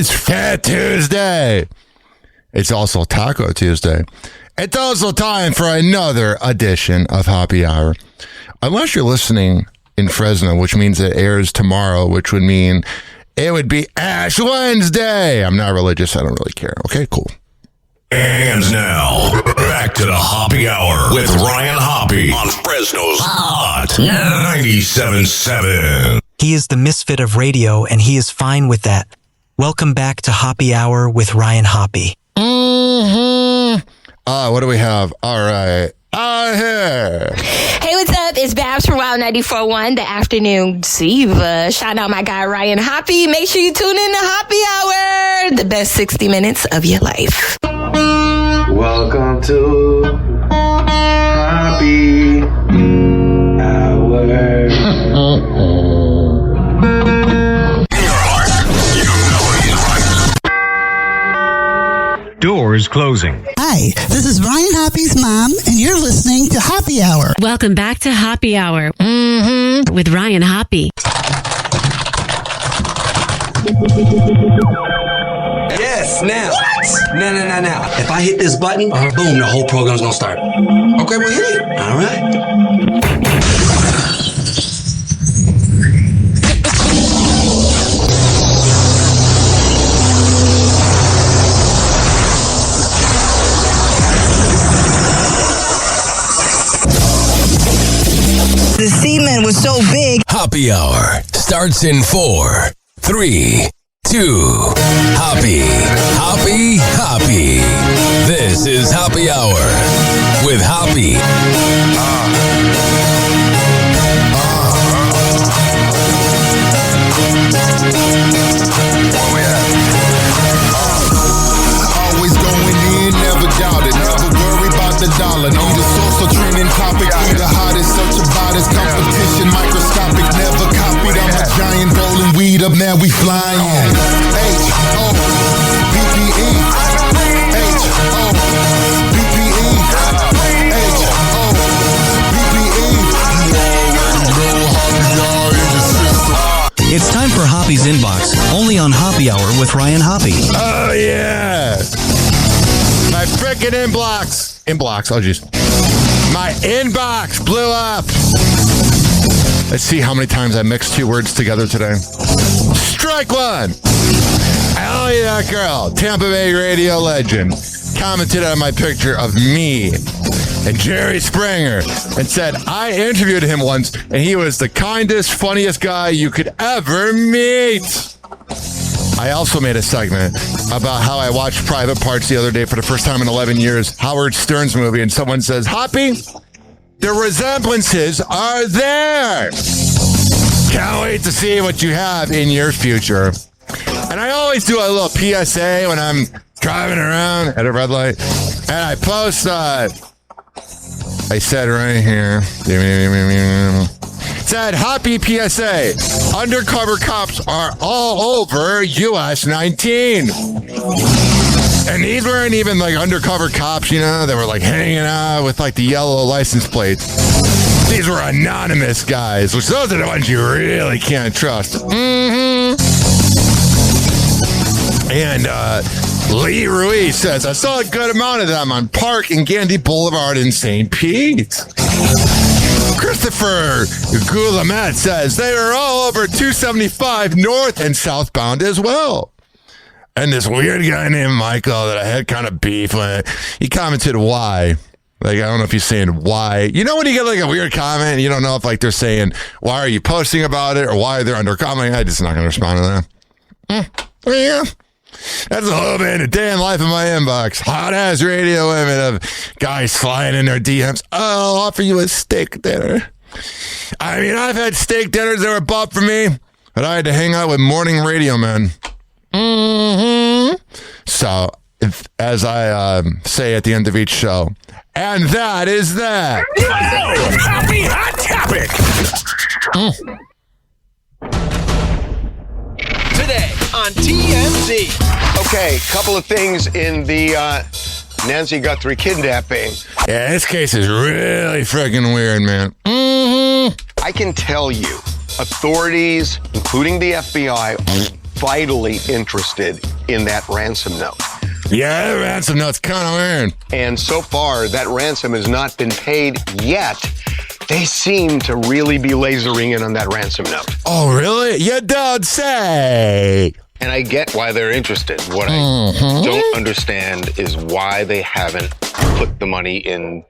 is Fat Tuesday. It's also Taco Tuesday. It's also time for another edition of Happy Hour. Unless you're listening in Fresno, which means it airs tomorrow, which would mean it would be Ash Wednesday. I'm not religious. I don't really care. Okay, cool. And now, back to the Happy Hour with Ryan Hoppe on Fresno's Hot 97.7. He is the misfit of radio, and he is fine with that. Welcome back to Happy Hour with Ryan Hoppe. What do we have? All right. Here. Hey, what's up? It's Babs from Wild 94.1, the afternoon diva. Shout out my guy, Ryan Hoppe. Make sure you tune in to Happy Hour, the best 60 minutes of your life. Welcome to Happy Hour. Doors closing. Hi, this is Ryan Hoppe's mom, and you're listening to Happy Hour. Welcome back to Happy Hour with Ryan Hoppe. Yes, now. What? Now. If I hit this button, boom, the whole program's gonna start. Okay, well, hit it. All right. The semen was so big. Happy Hour starts in 4, 3, 2. Happy. This is Happy Hour with Happy. Always going in, never doubt it. Never worry about the dollar. Need a social trending topic. Be the hottest, search about his competition. Microscopic, never copied. I'm a giant rolling weed up, now we flying. H-O-P-P-E. H-O-P-P-E. H-O-P-P-E. It's time for Hoppe's Inbox, only on Happy Hour with Ryan Hoppe. Oh, yeah. My frickin' inbox. Oh, jeez. My inbox blew up. Let's see how many times I mixed two words together today. Strike one. Hell yeah, girl. Tampa Bay radio legend commented on my picture of me and Jerry Springer and said, I interviewed him once and he was the kindest, funniest guy you could ever meet. I also made a segment about how I watched Private Parts the other day for the first time in 11 years, Howard Stern's movie, and someone says, Hoppe, the resemblances are there. Can't wait to see what you have in your future. And I always do a little PSA when I'm driving around at a red light, and I post, I said right here, said, Happy PSA, undercover cops are all over US 19. And these weren't even like undercover cops, you know, they were like hanging out with like the yellow license plates. These were anonymous guys, which those are the ones you really can't trust. And Lee Ruiz says, I saw a good amount of them on Park and Gandy Boulevard in St. Pete. Christopher Goulamet says they are all over 275 north and southbound as well. And this weird guy named Michael that I had kind of beef with, he commented why. Like, I don't know if he's saying why. You know when you get like a weird comment and you don't know if like they're saying, why are you posting about it or why they're undercommenting? I'm just not going to respond to that. Yeah. That's a little bit of a day in life in my inbox. Hot ass radio women of guys flying in their DMs. Oh, I'll offer you a steak dinner. I mean, I've had steak dinners that were bought for me, but I had to hang out with morning radio men. So, as I say at the end of each show, and that is that. Happy Hot Topic. Today on TMZ. Okay, couple of things in the Nancy Guthrie kidnapping. Yeah, this case is really freaking weird, man. I can tell you, authorities, including the FBI, vitally interested in that ransom note. Yeah, that ransom note's kind of weird. And so far, that ransom has not been paid yet. They seem to really be lasering in on that ransom note. Oh, really? You don't say. And I get why they're interested. What I don't understand is why they haven't put the money in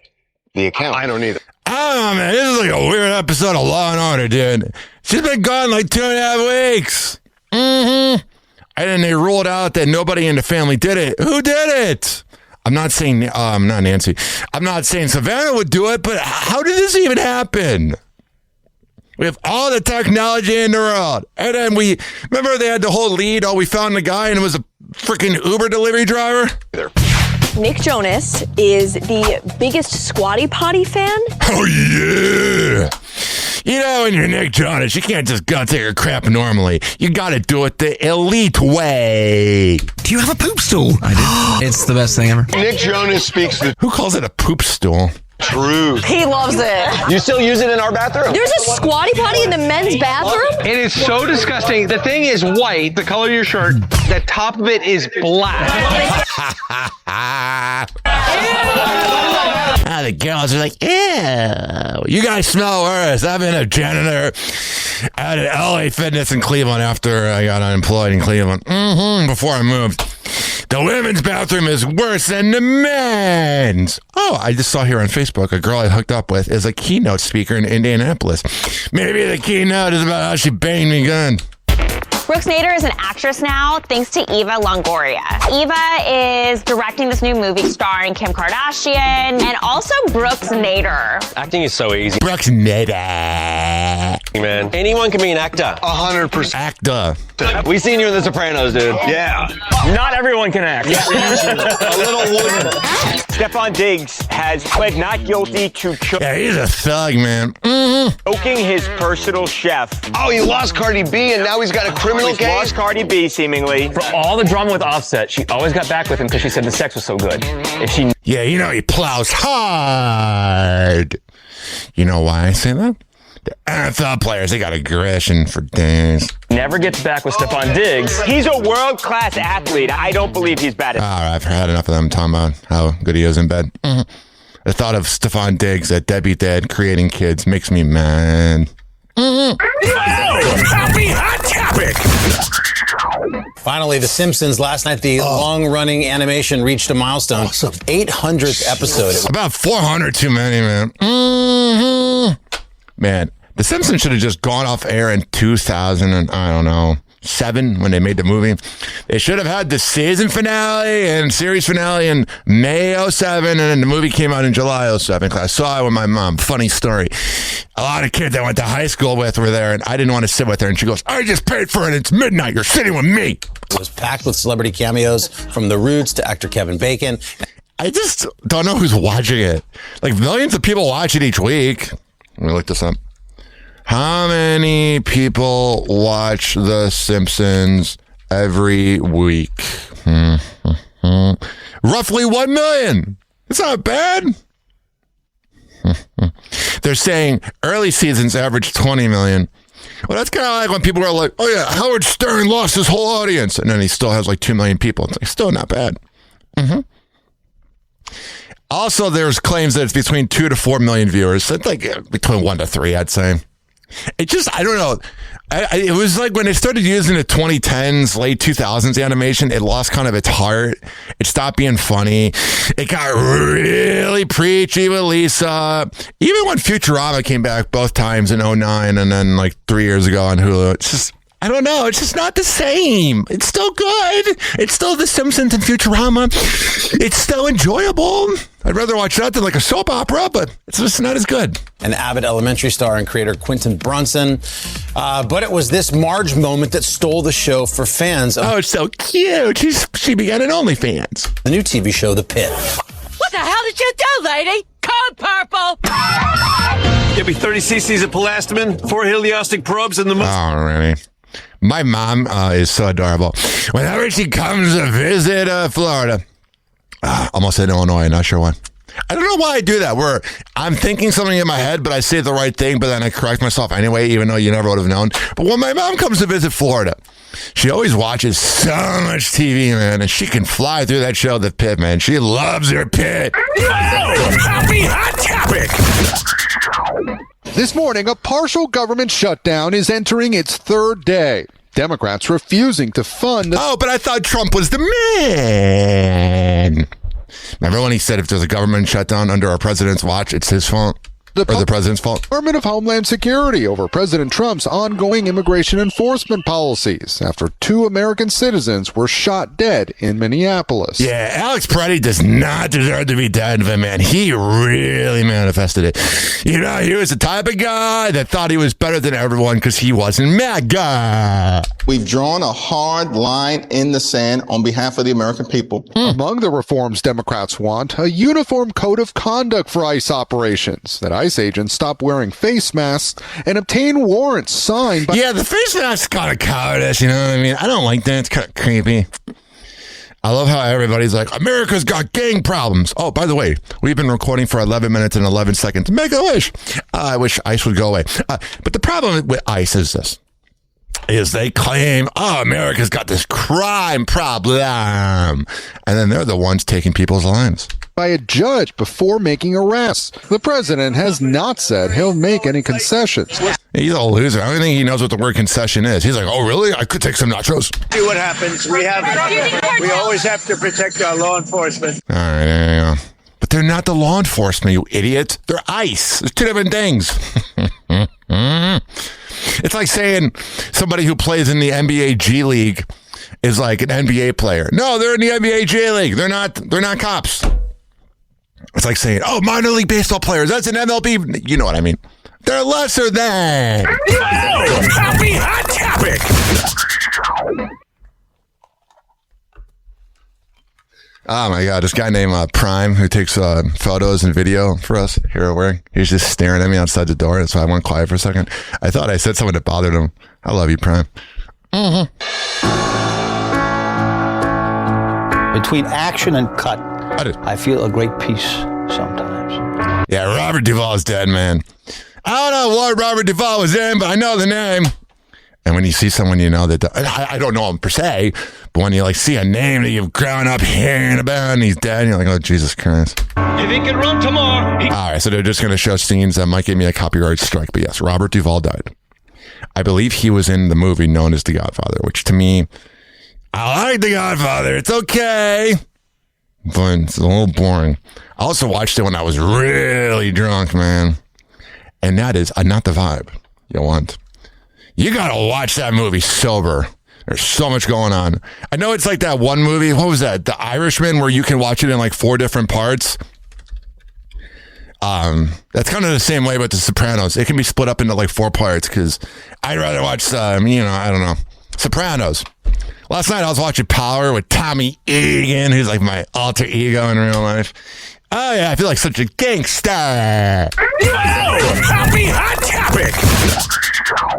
the account. I don't either. Oh, man, this is like a weird episode of Law and Order, dude. She's been gone like 2.5 weeks. And then they ruled out that nobody in the family did it. Who did it? I'm not saying, not Nancy. I'm not saying Savannah would do it, but how did this even happen? We have all the technology in the world. And then remember they had the whole lead, we found the guy and it was a freaking Uber delivery driver? Nick Jonas is the biggest Squatty Potty fan. Oh, yeah. You know, when you're Nick Jonas, you can't just go take a crap normally. You got to do it the elite way. Do you have a poop stool? I do. It's the best thing ever. Nick Jonas speaks the Who calls it a poop stool? truth. He loves it. You still use it in our bathroom? There's a Squatty Potty in the men's bathroom? It is so disgusting. The thing is white, the color of your shirt. The top of it is black. The girls are like, ew. You guys smell worse. I've been a janitor at an LA Fitness in Cleveland after I got unemployed in Cleveland. Before I moved. The women's bathroom is worse than the men's. Oh, I just saw here on Facebook a girl I hooked up with is a keynote speaker in Indianapolis. Maybe the keynote is about how she banged me good. Brooke Nader is an actress now, thanks to Eva Longoria. Eva is directing this new movie starring Kim Kardashian and also Brooke Nader. Acting is so easy. Brooke Nader. Man, anyone can be an actor. 100%. Actor. We seen you in The Sopranos, dude. Yeah. Not everyone can act. A little wooden. Stefan Diggs has pled not guilty to Yeah, he's a thug, man. choking his personal chef. Oh, he lost Cardi B and now he's got a criminal He's case? lost Cardi B, seemingly. For all the drama with Offset, she always got back with him because she said the sex was so good. If she... Yeah, you know he plows hard. You know why I say that? The NFL players, they got aggression for days. never gets back with Stefan Diggs. He's a world-class athlete. I don't believe he's bad at... All right, I've had enough of them talking about how good he is in bed. The thought of Stefan Diggs, a Debbie dad, creating kids makes me mad. Happy Hot Topic. Finally, The Simpsons. Last night, the long-running animation reached a milestone. Awesome. 800th episode. About 400 too many, man. Man, The Simpsons should have just gone off air in 2000 and, I don't know, 7 when they made the movie. They should have had the season finale and series finale in May 07, and then the movie came out in July 07. I saw it with my mom. Funny story. A lot of kids I went to high school with were there, and I didn't want to sit with her. And she goes, I just paid for it. It's midnight. You're sitting with me. It was packed with celebrity cameos from The Roots to actor Kevin Bacon. I just don't know who's watching it. Like, millions of people watch it each week. Let me look this up. How many people watch The Simpsons every week? Roughly 1 million. It's not bad. They're saying early seasons average 20 million. Well, that's kind of like when people are like, oh yeah, Howard Stern lost his whole audience. And then he still has like 2 million people. It's like, still not bad. Also, there's claims that it's between 2 to 4 million viewers. So it's like between 1 to 3, I'd say. It just, I don't know. It was like when they started using the 2010s, late 2000s animation, it lost kind of its heart. It stopped being funny. It got really preachy with Lisa. Even when Futurama came back both times in 09 and then like 3 years ago on Hulu, it's just, I don't know. It's just not the same. It's still good. It's still The Simpsons and Futurama. It's still enjoyable. I'd rather watch that than like a soap opera, but it's just not as good. An avid Elementary star and creator Quentin Brunson. But it was this Marge moment that stole the show for fans. Oh, it's so cute. She began an OnlyFans. The new TV show, The Pit. What the hell did you do, lady? Code purple! Give me 30 cc's of Pelastamine, 4 heliostic probes, and the... Oh, really? My mom is so adorable. Whenever she comes to visit Florida, almost in Illinois, not sure why. I don't know why I do that, where I'm thinking something in my head, but I say the right thing, but then I correct myself anyway, even though you never would have known. But when my mom comes to visit Florida, she always watches so much TV, man, and she can fly through that show, The Pit, man. She loves her pit. Happy Hot Topic. This morning, a partial government shutdown is entering its third day. Democrats refusing to fund... Oh, but I thought Trump was the man. Remember when he said if there's a government shutdown under our president's watch, it's his fault? Or the president's fault? Department of Homeland Security over President Trump's ongoing immigration enforcement policies after 2 American citizens were shot dead in Minneapolis. Yeah, Alex Peretti does not deserve to be dead, but man, he really manifested it. You know, he was the type of guy that thought he was better than everyone because he wasn't MAGA. We've drawn a hard line in the sand on behalf of the American people. Among the reforms Democrats want, a uniform code of conduct for ICE operations, that ICE agents stop wearing face masks and obtain warrants signed by... Yeah, the face mask is kind of cowardice, you know what I mean? I don't like that. It's kind of creepy. I love how everybody's like, America's got gang problems. Oh, by the way, we've been recording for 11 minutes and 11 seconds. Make a wish. I wish ICE would go away. But the problem with ICE is this. Is they claim, oh, America's got this crime problem. And then they're the ones taking people's lives. By a judge before making arrests. The president has not said he'll make any concessions. He's a loser. I don't think he knows what the word concession is. He's like, oh, really? I could take some nachos. See what happens. We always have to protect our law enforcement. All right, there you go. But they're not the law enforcement, you idiot. They're ICE. There's 2 different things. It's like saying somebody who plays in the NBA G League is like an NBA player. No, they're in the NBA J League. They're not cops. It's like saying, oh, minor league baseball players, that's an MLB. You know what I mean. They're lesser than. Oh, Happy Hot Topic. Oh my God, this guy named Prime who takes photos and video for us here at work. He's just staring at me outside the door. That's why I went quiet for a second. I thought I said something that bothered him. I love you, Prime. Mm-hmm. Between action and cut, I feel a great peace sometimes. Yeah, Robert Duvall's dead, man. I don't know what Robert Duvall was in, but I know the name. And when you see someone you know that, I don't know him per se, but when you like see a name that you've grown up hearing about and he's dead, you're like, oh, Jesus Christ. If he can run tomorrow. All right, so they're just going to show scenes that might give me a copyright strike. But yes, Robert Duvall died. I believe he was in the movie known as The Godfather, which to me, I like The Godfather. It's okay, but it's a little boring. I also watched it when I was really drunk, man. And that is not the vibe you want. You got to watch that movie sober. There's so much going on. I know it's like that one movie. What was that? The Irishman, where you can watch it in like 4 different parts. That's kind of the same way with The Sopranos. It can be split up into like 4 parts because I'd rather watch, I don't know, Sopranos. Last night I was watching Power with Tommy Egan, who's like my alter ego in real life. Oh yeah, I feel like such a gangster. Oh, Happy Hot Topic.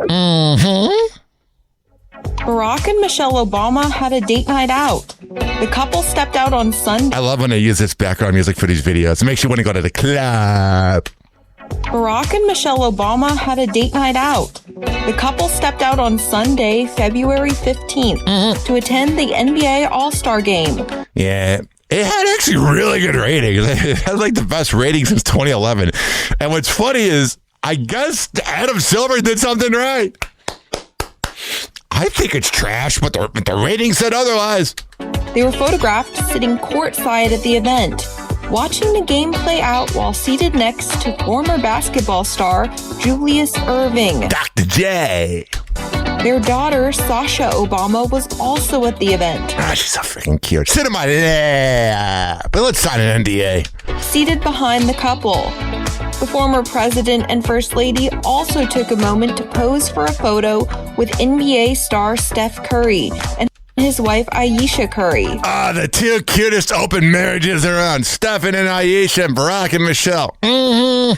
Mm-hmm. Barack and Michelle Obama had a date night out. The couple stepped out on Sunday. I love when they use this background music for these videos. It makes you want to go to the club. Barack and Michelle Obama had a date night out. The couple stepped out on Sunday, February 15th, to attend the NBA All-Star Game. Yeah. It had actually really good ratings. It had like the best ratings since 2011. And what's funny is, I guess Adam Silver did something right. I think it's trash, but the ratings said otherwise. They were photographed sitting courtside at the event, watching the game play out while seated next to former basketball star Julius Erving. Dr. J. Their daughter, Sasha Obama, was also at the event. She's so freaking cute. Sit in my lap. But let's sign an NDA. Seated behind the couple. The former president and first lady also took a moment to pose for a photo with NBA star Steph Curry and his wife Ayesha Curry. The 2 cutest open marriages around. Stephen and Ayesha and Barack and Michelle. Mm-hmm.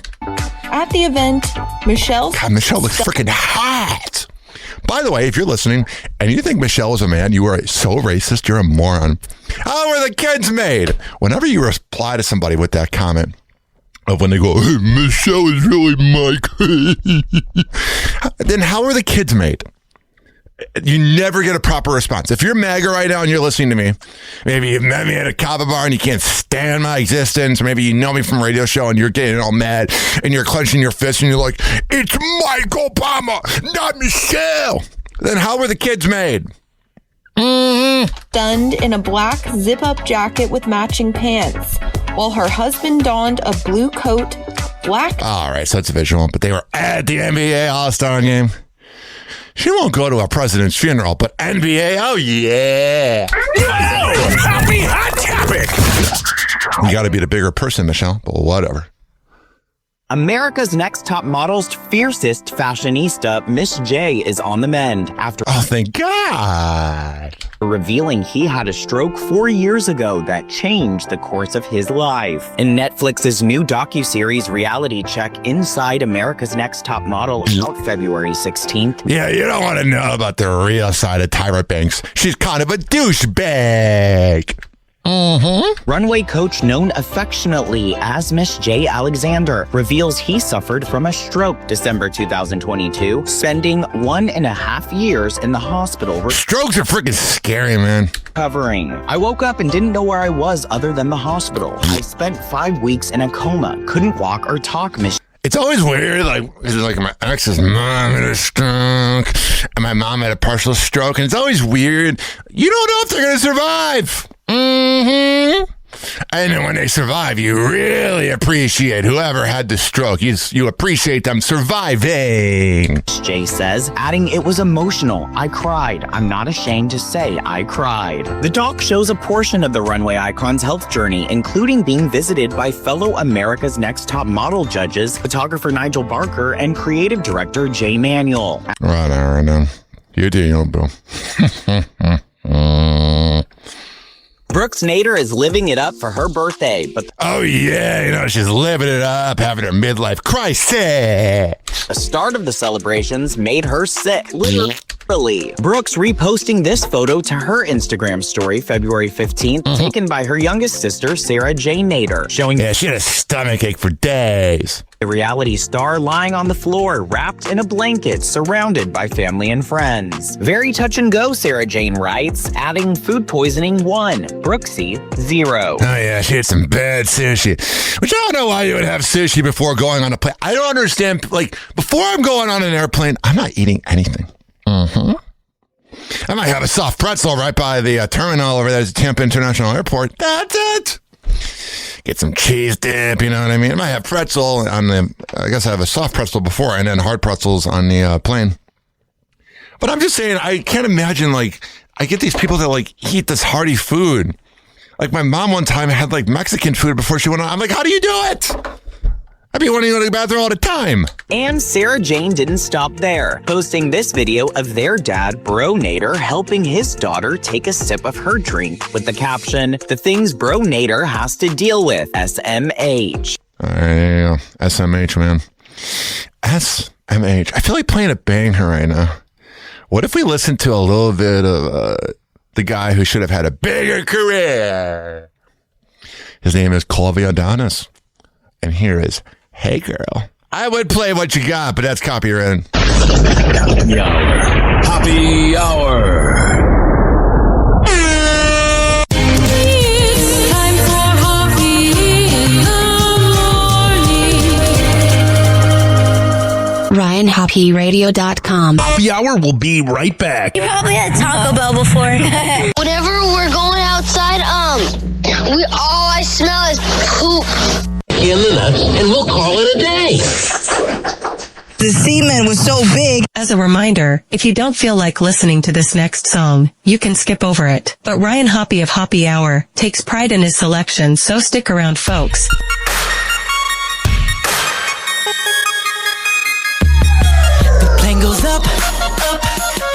At the event, Michelle looks freaking hot. By the way, if you're listening and you think Michelle was a man, you are so racist. You're a moron. How were the kids made? Whenever you reply to somebody with that comment of when they go, hey, Michelle is really Mike, then how are the kids made? You never get a proper response. If you're MAGA right now and you're listening to me, maybe you've met me at a kava bar and you can't stand my existence. Maybe you know me from a radio show and you're getting all mad and you're clenching your fist and you're like, it's Mike Obama, not Michelle. Then how were the kids made? Stunned in a black zip-up jacket with matching pants, while her husband donned a blue coat, black... All right, so it's visual, but they were at the NBA All-Star game. She won't go to a president's funeral, but NBA, oh yeah. Oh, happy hot topic. You got to be the bigger person, Michelle, but whatever. America's Next Top Model's fiercest fashionista, Miss J, is on the mend after... Oh, thank God. Revealing he had a stroke 4 years ago that changed the course of his life. In Netflix's new docuseries Reality Check Inside America's Next Top Model out February 16th. Yeah, you don't want to know about the real side of Tyra Banks. She's kind of a douchebag. Runway coach known affectionately as Miss J. Alexander reveals he suffered from a stroke December 2022, spending 1.5 years in the hospital. Strokes are freaking scary, man. Recovering. I woke up and didn't know where I was other than the hospital. I spent 5 weeks in a coma, couldn't walk or talk, Miss. It's always weird, like my ex's mom had a stroke, and my mom had a partial stroke, and it's always weird. You don't know if they're going to survive. And then when they survive, you really appreciate whoever had the stroke. You appreciate them surviving. Jay says, adding it was emotional. I cried. I'm not ashamed to say I cried. The doc shows a portion of the runway icon's health journey, including being visited by fellow America's Next Top Model judges, photographer Nigel Barker, and creative director Jay Manuel. Right now. You do your bill. Brooks Nader is living it up for her birthday, but... Oh, yeah, she's living it up, having her midlife crisis. The start of the celebrations made her sick, literally. Brooks reposting this photo to her Instagram story February 15th, taken by her youngest sister, Sarah J. Nader, showing... Yeah, she had a stomachache for days. The reality star lying on the floor, wrapped in a blanket, surrounded by family and friends. Very touch and go, Sarah Jane writes, adding food poisoning 1, Brooksy 0. Oh yeah, she had some bad sushi. Which I don't know why you would have sushi before going on a plane. I don't understand, like, before I'm going on an airplane, I'm not eating anything. I might have a soft pretzel right by the terminal over there at Tampa International Airport. That's it. Get some cheese dip, you know what I mean? I might have pretzel on I guess I have a soft pretzel before and then hard pretzels on the plane. But I'm just saying, I can't imagine, like, I get these people that, like, eat this hearty food. Like, my mom one time had, like, Mexican food before she went on. I'm like, how do you do it? I'd be wanting to go to the bathroom all the time. And Sarah Jane didn't stop there, posting this video of their dad, Bro Nader, helping his daughter take a sip of her drink with the caption, "The things Bro Nader has to deal with, SMH." Yeah, SMH, man. SMH. I feel like playing a banger right now. What if we listen to a little bit of the guy who should have had a bigger career? His name is Colby Adonis. And here is Hey Girl. I would play What You Got, but that's copyrighted. Happy Hour. Happy Hour. It's time for Hoppe in the morning. RyanHoppeRadio.com. Happy Hour will be right back. You probably had Taco Bell before. Whenever we're going outside, all I smell is poop. In the nuts, and we'll call it a day. The semen was so big. As a reminder, if you don't feel like listening to this next song, you can skip over it. But Ryan Hoppe of Hoppe Hour takes pride in his selection, so stick around, folks. The plane goes up, up,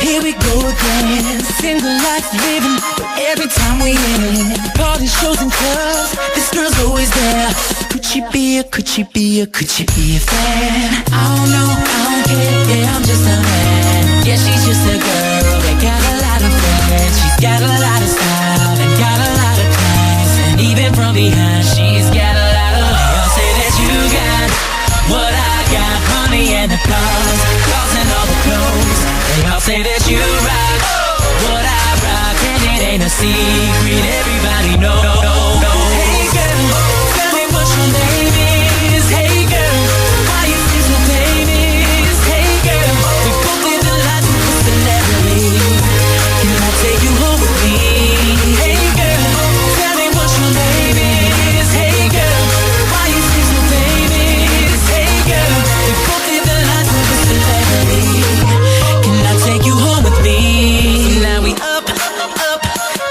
here we go again. Single life living, but every time we in party shows and clubs, this girl's always there. Could she be a fan? I don't know, I don't care, yeah, I'm just a man. Yeah, she's just a girl that got a lot of friends. She's got a lot of style and got a lot of class. And even from behind, she's got a lot of. They all say that you got what I got, money and the cars and all the clothes. They all say that you rock what I rock, and it ain't a secret. Everybody knows. Hey girl, tell me what your name is. Hey girl, why you feel so famous? Hey girl, we both live the life of a celebrity. Can I take you home with me? Hey girl, tell me what your name is. Hey girl, why you feel so famous? Hey girl, we both live the life of a celebrity. Can I take you home with me? Now we up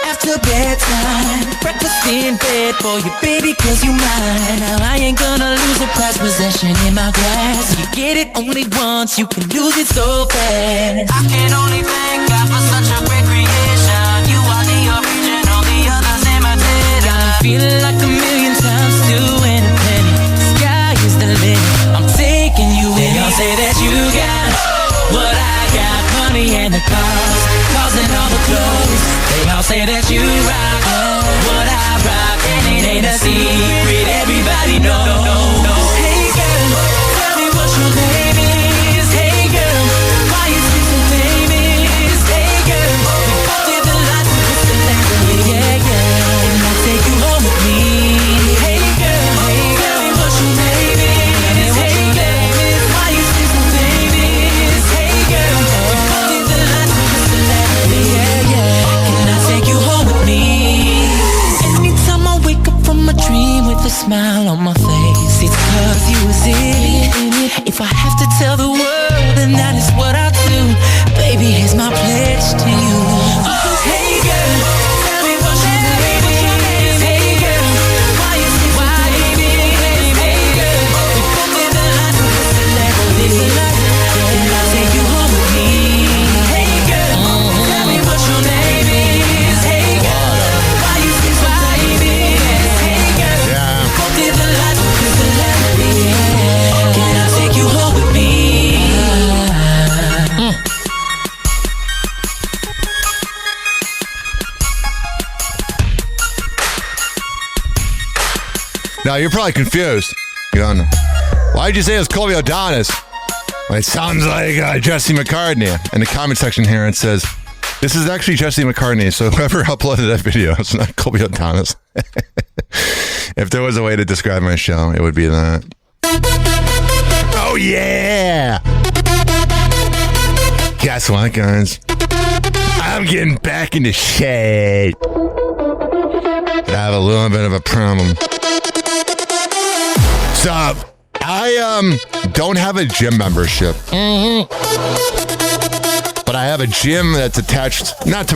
after bedtime. Breakfast in bed for you, baby, cause you mine. Now I ain't gonna lose a prized possession in my grasp. You get it only once, you can lose it so fast. I can only thank God for such a great creation. You are the original, the others imitated. I'm feeling like a million times too independent. Sky is the limit, I'm taking you in. They all say that you got what I got, money and the cars and all the clothes. They all say that you rock what I rock, and it ain't a secret. Everybody knows. Hey girl, tell me what your name is. Hey girl, why you feel so famous? Hey girl, we both live the life of a celebrity. Yeah, yeah. Can I take you home with me? Hey girl, tell me what your name is. Hey girl, why you feel so famous? Hey girl, we both live the life of a celebrity. Yeah, yeah. Can I take you home with me? Anytime I wake up from a dream with a smile on my face, it's cause you was in it. If I have to tell the world, then that is what I'll do. Baby, here's my pledge to you. Hey girl, tell me what your name is. Hey girl, why you feel so famous? Hey girl, we both live the life of a celebrity. Can I take you home with me? Hey girl, tell me what your name is. Hey girl, why you feel so famous? Hey girl, we both live the life of a celebrity. Can I take you home with me? Now, you're probably confused. You're going, why'd you say it was Colby O'Donis? Well, it sounds like Jesse McCartney. In the comment section here, it says, this is actually Jesse McCartney, so whoever uploaded that video, it's not Colby O'Donis. If there was a way to describe my show, it would be that. Oh, yeah! Guess what, guys? I'm getting back into shape. But I have a little bit of a problem. So, I don't have a gym membership. But I have a gym that's attached, not to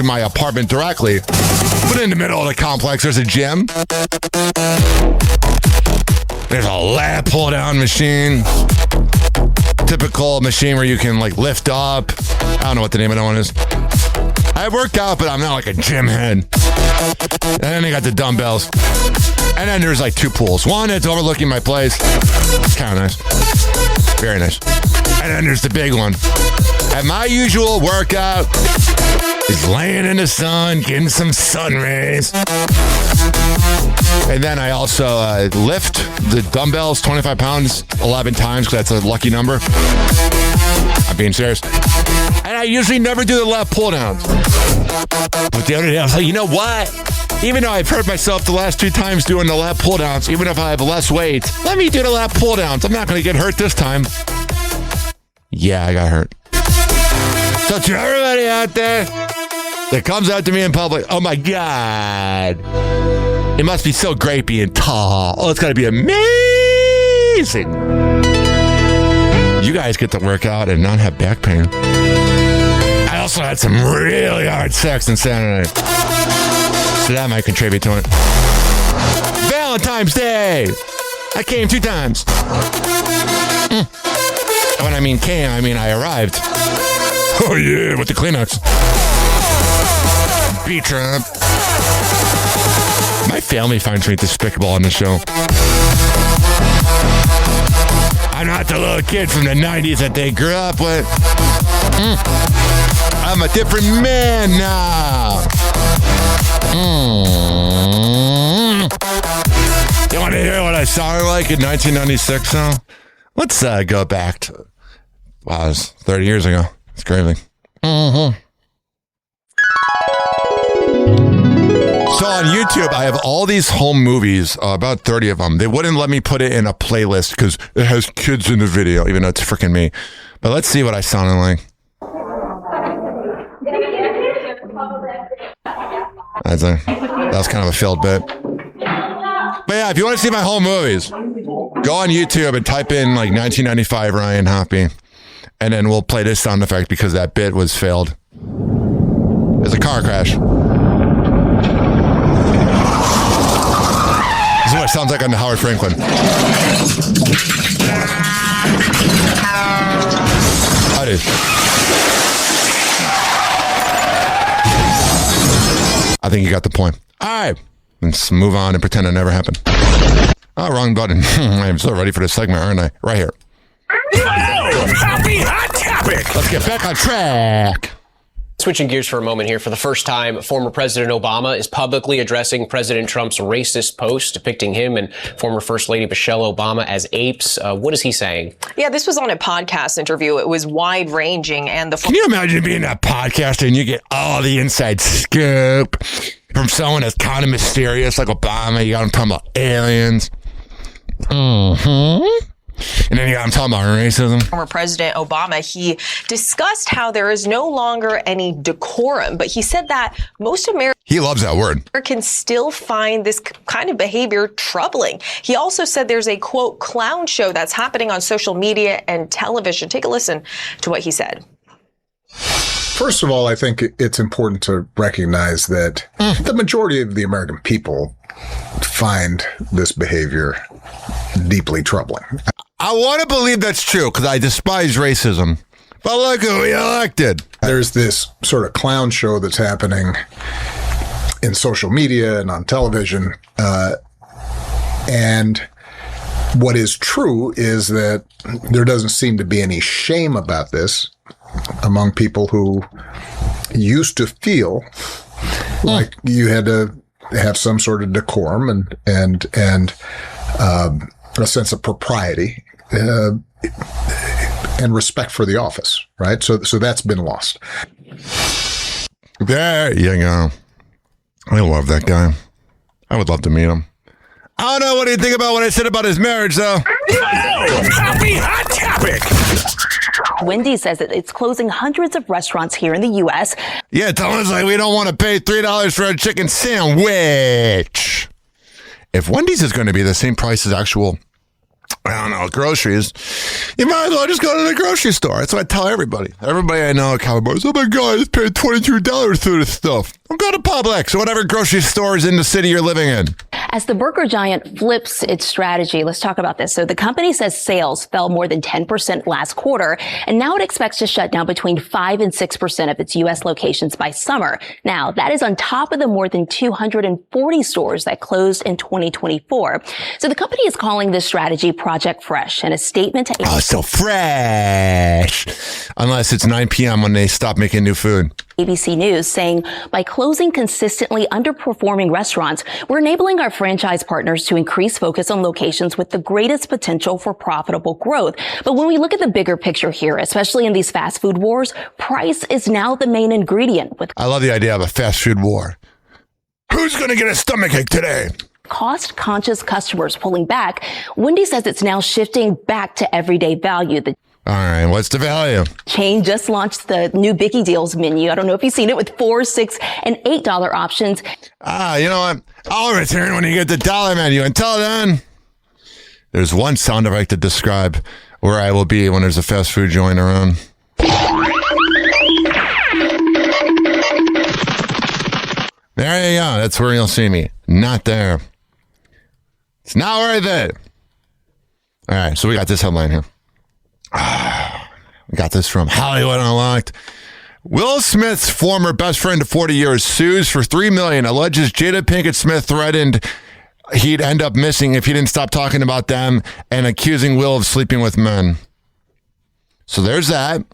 my apartment directly, but in the middle of the complex, there's a gym. There's a lat pull-down machine. Typical machine where you can, like, lift up. I don't know what the name of that one is. I work out, but I'm not like a gym head. And then they got the dumbbells. And then there's like two pools. One that's overlooking my place. It's kind of nice. Very nice. And then there's the big one. And my usual workout is laying in the sun, getting some sun rays. And then I also lift the dumbbells 25 pounds 11 times because that's a lucky number. I'm being serious. And I usually never do the lat pull downs. But the other day I was like, you know what? Even though I've hurt myself the last 2 times doing the lat pull downs, even if I have less weight, let me do the lat pull downs. I'm not going to get hurt this time. Yeah, I got hurt. So to everybody out there that comes out to me in public, oh my God, it must be so great being tall. Oh, it's got to be amazing. You guys get to work out and not have back pain. I also had some really hard sex on Saturday. So that might contribute to it. Valentine's Day. I came 2 times. When I mean came, I mean I arrived. Oh yeah, with the Kleenex. Beach ramp. My family finds me despicable on the show. I I'm not the little kid from the 90s that they grew up with. I'm a different man now. You want to hear what I sounded like in 1996 though? Let's go back to, wow, it was 30 years ago. It's crazy. So on YouTube, I have all these home movies, about 30 of them. They wouldn't let me put it in a playlist because it has kids in the video, even though it's freaking me. But let's see what I sounded like. That was kind of a failed bit. But yeah, if you want to see my home movies, go on YouTube and type in like 1995 Ryan Hoppe. And then we'll play this sound effect because that bit was failed. It's a car crash. This is what it sounds like on the Howard Franklin. I think you got the point. All right. Let's move on and pretend it never happened. Oh, wrong button. I'm so ready for this segment, aren't I? Right here. Happy Hot Topic. Let's get back on track. Switching gears for a moment here. For the first time, former President Obama is publicly addressing President Trump's racist post depicting him and former First Lady Michelle Obama as apes. What is he saying? Yeah, this was on a podcast interview. It was wide-ranging. And Can you imagine being that podcaster and you get all the inside scoop from someone that's kind of mysterious like Obama? You got him talking about aliens. And then I'm talking about racism. Former President Obama, he discussed how there is no longer any decorum, but he said that most He loves that word. Americans still find this kind of behavior troubling. He also said there's a, quote, clown show that's happening on social media and television. Take a listen to what he said. First of all, I think it's important to recognize that the majority of the American people find this behavior deeply troubling. I want to believe that's true because I despise racism. But look who we elected. There's this sort of clown show that's happening in social media and on television. And what is true is that there doesn't seem to be any shame about this among people who used to feel like you had to have some sort of decorum and a sense of propriety and respect for the office, right? So that's been lost. There you go. I love that guy. I would love to meet him. I don't know what do you think about what I said about his marriage, though. Happy Hot Topic. Wendy's says that it's closing hundreds of restaurants here in the U.S. Yeah, tell us like we don't want to pay $3 for a chicken sandwich. If Wendy's is going to be the same price as actual, I don't know, groceries, you might as well just go to the grocery store. That's what I tell everybody. Everybody I know at Cowboys, oh my God, I just paid $22 for this stuff. I'll go to Publix or whatever grocery store is in the city you're living in. As the burger giant flips its strategy, let's talk about this. So the company says sales fell more than 10% last quarter, and now it expects to shut down between 5 and 6% of its U.S. locations by summer. Now, that is on top of the more than 240 stores that closed in 2024. So the company is calling this strategy Project Fresh, and a statement to... Oh, so fresh! Unless it's 9 p.m. when they stop making new food. ABC News saying, by closing consistently underperforming restaurants, we're enabling our franchise partners to increase focus on locations with the greatest potential for profitable growth. But when we look at the bigger picture here, especially in these fast food wars, price is now the main ingredient. With I love the idea of a fast food war. Who's going to get a stomachache today? Cost-conscious customers pulling back, Wendy's says it's now shifting back to everyday value. All right, what's the value? Chain just launched the new Biggie Deals menu. I don't know if you've seen it, with $4, $6, and $8 options. You know what? I'll return when you get the dollar menu. Until then, there's one sound effect to describe where I will be when there's a fast food joint around. There you go. That's where you'll see me. Not there. It's not worth it. All right, so we got this headline here. We got this from Hollywood Unlocked. Will Smith's former best friend of 40 years sues for $3 million, alleges Jada Pinkett Smith threatened he'd end up missing if he didn't stop talking about them and accusing Will of sleeping with men. So there's that.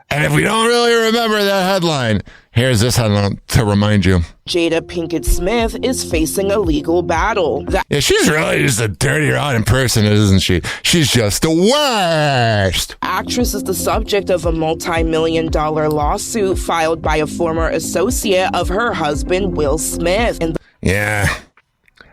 And if we don't really remember that headline, here's this headline to remind you. Jada Pinkett Smith is facing a legal battle. Yeah, she's really just a dirty, rotten person, isn't she? She's just the worst. Actress is the subject of a multi-million-dollar lawsuit filed by a former associate of her husband, Will Smith. Yeah.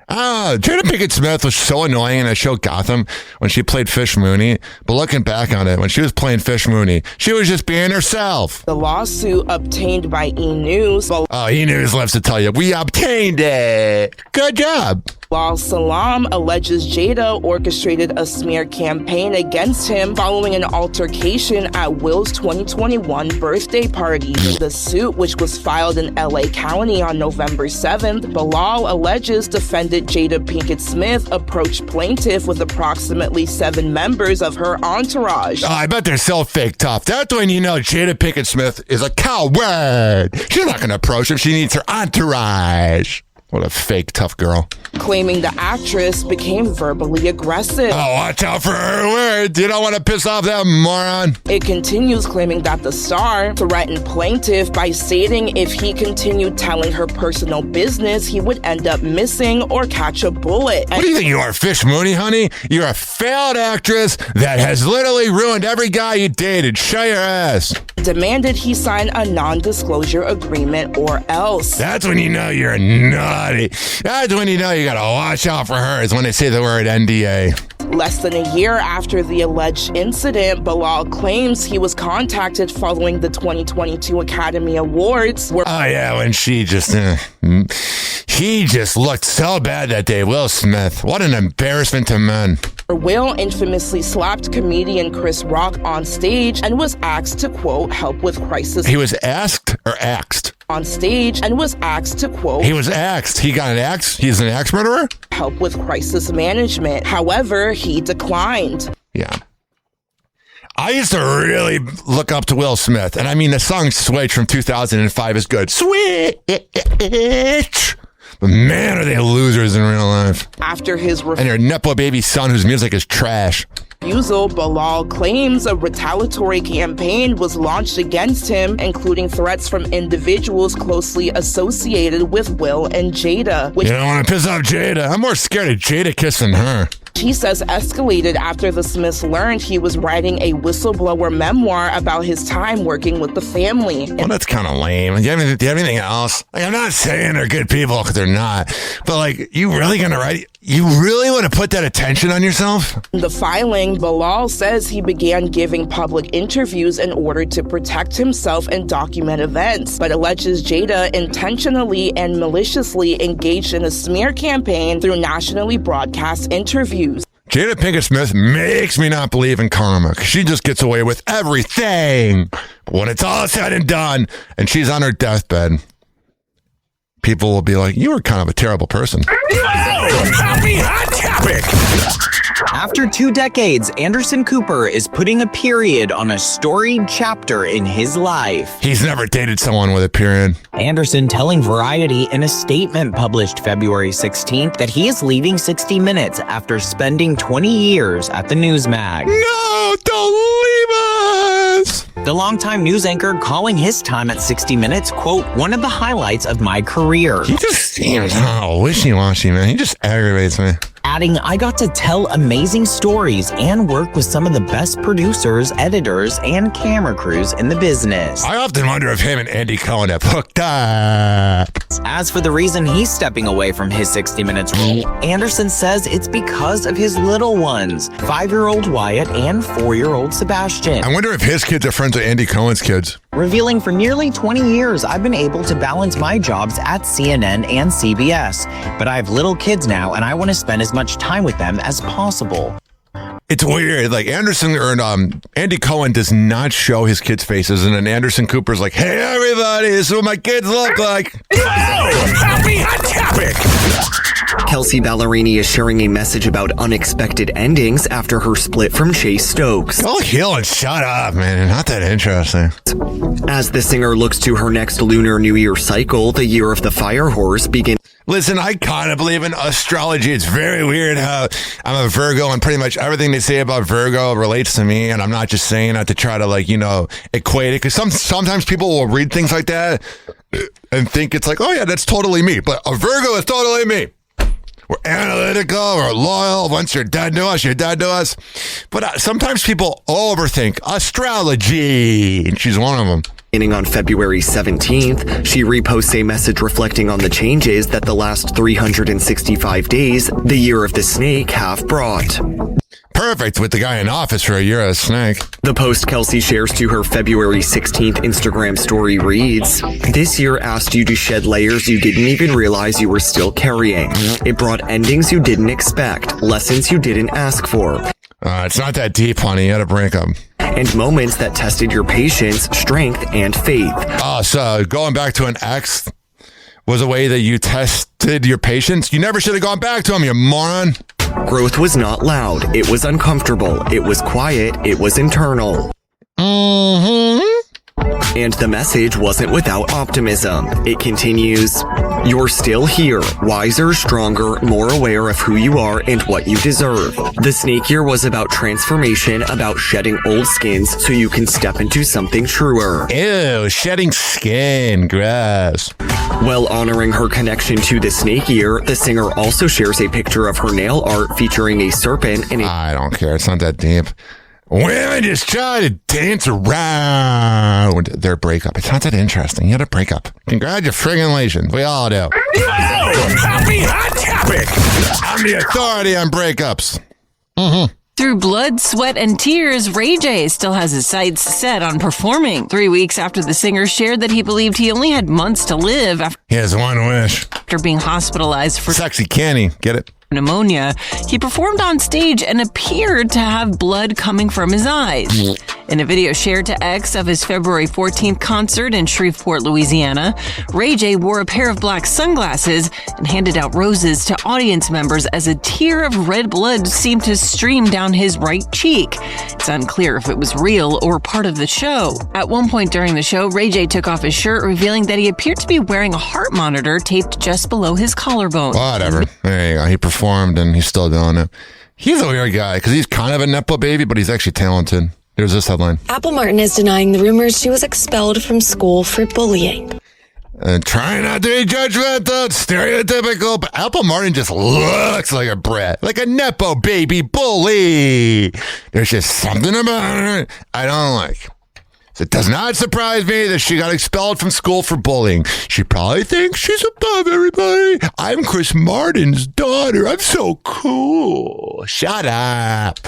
Jada Pinkett Smith was so annoying in that show Gotham when she played Fish Mooney. But looking back on it, when she was playing Fish Mooney, she was just being herself. The lawsuit obtained by E! News. E! News loves to tell you, we obtained it. Good job. While Salam alleges Jada orchestrated a smear campaign against him following an altercation at Will's 2021 birthday party. The suit, which was filed in LA County on November 7th, Bilal alleges defendant Jada Pinkett Smith approached plaintiff with approximately 7 members of her entourage. Oh, I bet they're so fake tough. That's when you know Jada Pinkett Smith is a coward. She's not going to approach him. She needs her entourage. What a fake tough girl. Claiming the actress became verbally aggressive. Oh, watch out for her words. You don't want to piss off that moron. It continues claiming that the star threatened plaintiff by stating if he continued telling her personal business, he would end up missing or catch a bullet. What do you think you are, Fish Mooney, honey? You're a failed actress that has literally ruined every guy you dated. Show your ass. Demanded he sign a non-disclosure agreement or else. That's when you know you're naughty. That's when you know you gotta watch out for her, is when they say the word NDA. Less than a year after the alleged incident, Bilal claims he was contacted following the 2022 Academy Awards. When she just... he just looked so bad that day, Will Smith. What an embarrassment to men. Will infamously slapped comedian Chris Rock on stage and was asked to, quote, help with crisis. He was asked or axed? On stage and was asked to, quote... He was axed. He got an axe? He's an axe murderer? Help with crisis management. However, he declined. Yeah. I used to really look up to Will Smith. And I mean, the song Switch from 2005 is good. Switch! But man, are they losers in real life. After his and their Nepo baby son whose music is trash. refusal, Bilal claims a retaliatory campaign was launched against him, including threats from individuals closely associated with Will and Jada. You don't want to piss off Jada. I'm more scared of Jada kissing her. She says escalated after the Smiths learned he was writing a whistleblower memoir about his time working with the family. Well, that's kind of lame. Do you have anything else? Like, I'm not saying they're good people because they're not, but like, you really gonna write? You really want to put that attention on yourself? In the filing, Bilal says he began giving public interviews in order to protect himself and document events, but alleges Jada intentionally and maliciously engaged in a smear campaign through nationally broadcast interviews. Jada Pinkett Smith makes me not believe in karma. She just gets away with everything. But when it's all said and done, and she's on her deathbed, people will be like, you were kind of a terrible person. Happy Hot Topic! After 2 decades, Anderson Cooper is putting a period on a storied chapter in his life. He's never dated someone with a period. Anderson telling Variety in a statement published February 16th that he is leaving 60 Minutes after spending 20 years at the Newsmag. No, don't leave us! The longtime news anchor calling his time at 60 Minutes, quote, one of the highlights of my career. He just seems wishy-washy, man. He just aggravates me. Adding, I got to tell amazing stories and work with some of the best producers, editors, and camera crews in the business. I often wonder if him and Andy Cohen have hooked up. As for the reason he's stepping away from his 60 Minutes role, Anderson says it's because of his little ones, 5-year-old Wyatt and 4-year-old Sebastian. I wonder if his kids are friends with Andy Cohen's kids. Revealing for nearly 20 years, I've been able to balance my jobs at CNN and CBS, but I have little kids now and I want to spend as much time with them as possible. It's weird. Like Andy Cohen does not show his kids' faces, and then Anderson Cooper's like, "Hey, everybody, this is what my kids look like." Happy Hot Topic! Kelsey Ballerini is sharing a message about unexpected endings after her split from Chase Stokes. Go heal and shut up, man. Not that interesting. As the singer looks to her next Lunar New Year cycle, the year of the fire horse begins. Listen, I kind of believe in astrology. It's very weird how I'm a Virgo and pretty much everything they say about Virgo relates to me. And I'm not just saying that to try to equate it. Because sometimes people will read things like that and think it's like, oh yeah, that's totally me. But a Virgo is totally me. We're analytical, we're loyal. Once you're dead to us, you're dead to us. But sometimes people overthink astrology. And she's one of them. Beginning on February 17th, she reposts a message reflecting on the changes that the last 365 days, the year of the snake, have brought. Perfect with the guy in office for a year of the snake. The post Kelsey shares to her February 16th Instagram story reads, "This year asked you to shed layers you didn't even realize you were still carrying. It brought endings you didn't expect, lessons you didn't ask for. It's not that deep, honey. You had a breakup. And moments that tested your patience, strength, and faith." Oh, so going back to an ex was a way that you tested your patience? You never should have gone back to him, you moron. "Growth was not loud. It was uncomfortable. It was quiet. It was internal." And the message wasn't without optimism. It continues, "You're still here, wiser, stronger, more aware of who you are and what you deserve. The snake year was about transformation, about shedding old skins so you can step into something truer." Ew, shedding skin, gross. While honoring her connection to the snake year, the singer also shares a picture of her nail art featuring a serpent and I don't care. It's not that deep. Women just try to dance around their breakup. It's not that interesting. You had a breakup. Congratulations. We all do. Oh, happy hot topic. I'm the authority on breakups. Through blood, sweat, and tears, Ray J still has his sights set on performing. 3 weeks after the singer shared that he believed he only had months to live He has one wish. after being hospitalized for Sexy Kenny. Get it? pneumonia, he performed on stage and appeared to have blood coming from his eyes. In a video shared to X of his February 14th concert in Shreveport, Louisiana, Ray J wore a pair of black sunglasses and handed out roses to audience members as a tear of red blood seemed to stream down his right cheek. It's unclear if it was real or part of the show. At one point during the show, Ray J took off his shirt, revealing that he appeared to be wearing a heart monitor taped just below his collarbone. Whatever. There you go. He performed and he's still doing it. He's a weird guy because he's kind of a Nepo baby, but he's actually talented. Here's this headline. Apple Martin is denying the rumors she was expelled from school for bullying. Try not to be judgmental, stereotypical, but Apple Martin just looks like a brat, like a Nepo baby bully. There's just something about her I don't like. So it does not surprise me that she got expelled from school for bullying. She probably thinks she's above everybody. I'm Chris Martin's daughter. I'm so cool. Shut up.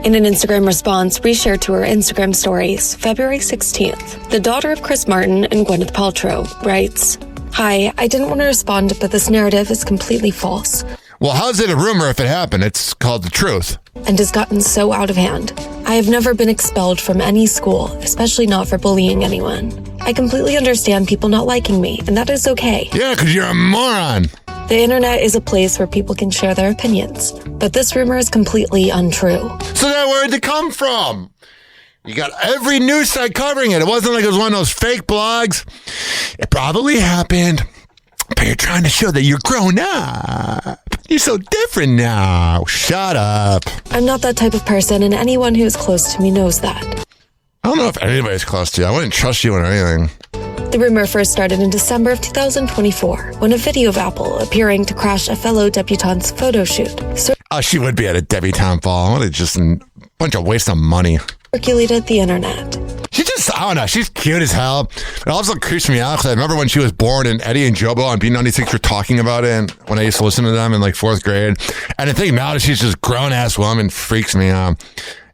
In an Instagram response reshared to her Instagram stories, February 16th, the daughter of Chris Martin and Gwyneth Paltrow writes, "Hi, I didn't want to respond, but this narrative is completely false. Well, how's it a rumor if it happened? It's called the truth. And has gotten so out of hand. I have never been expelled from any school, especially not for bullying anyone. I completely understand people not liking me, and that is okay. Yeah, because you're a moron. The internet is a place where people can share their opinions, but this rumor is completely untrue." So then where'd it come from? You got every news site covering it. It wasn't like it was one of those fake blogs. It probably happened, but you're trying to show that you're grown up. You're so different now. Shut up. I'm not that type of person, and anyone who is close to me knows that. I don't know if anybody's close to you. I wouldn't trust you in anything. The rumor first started in December of 2024, when a video of Apple appearing to crash a fellow debutante's photo shoot She would be at a debutante ball. What a just a bunch of waste of money. Circulated the internet. She just, I don't know, she's cute as hell. It also creeps me out because I remember when she was born and Eddie and Jobo on B96 were talking about it, and when I used to listen to them in like 4th grade. And the thing now is she's just grown-ass woman, freaks me out.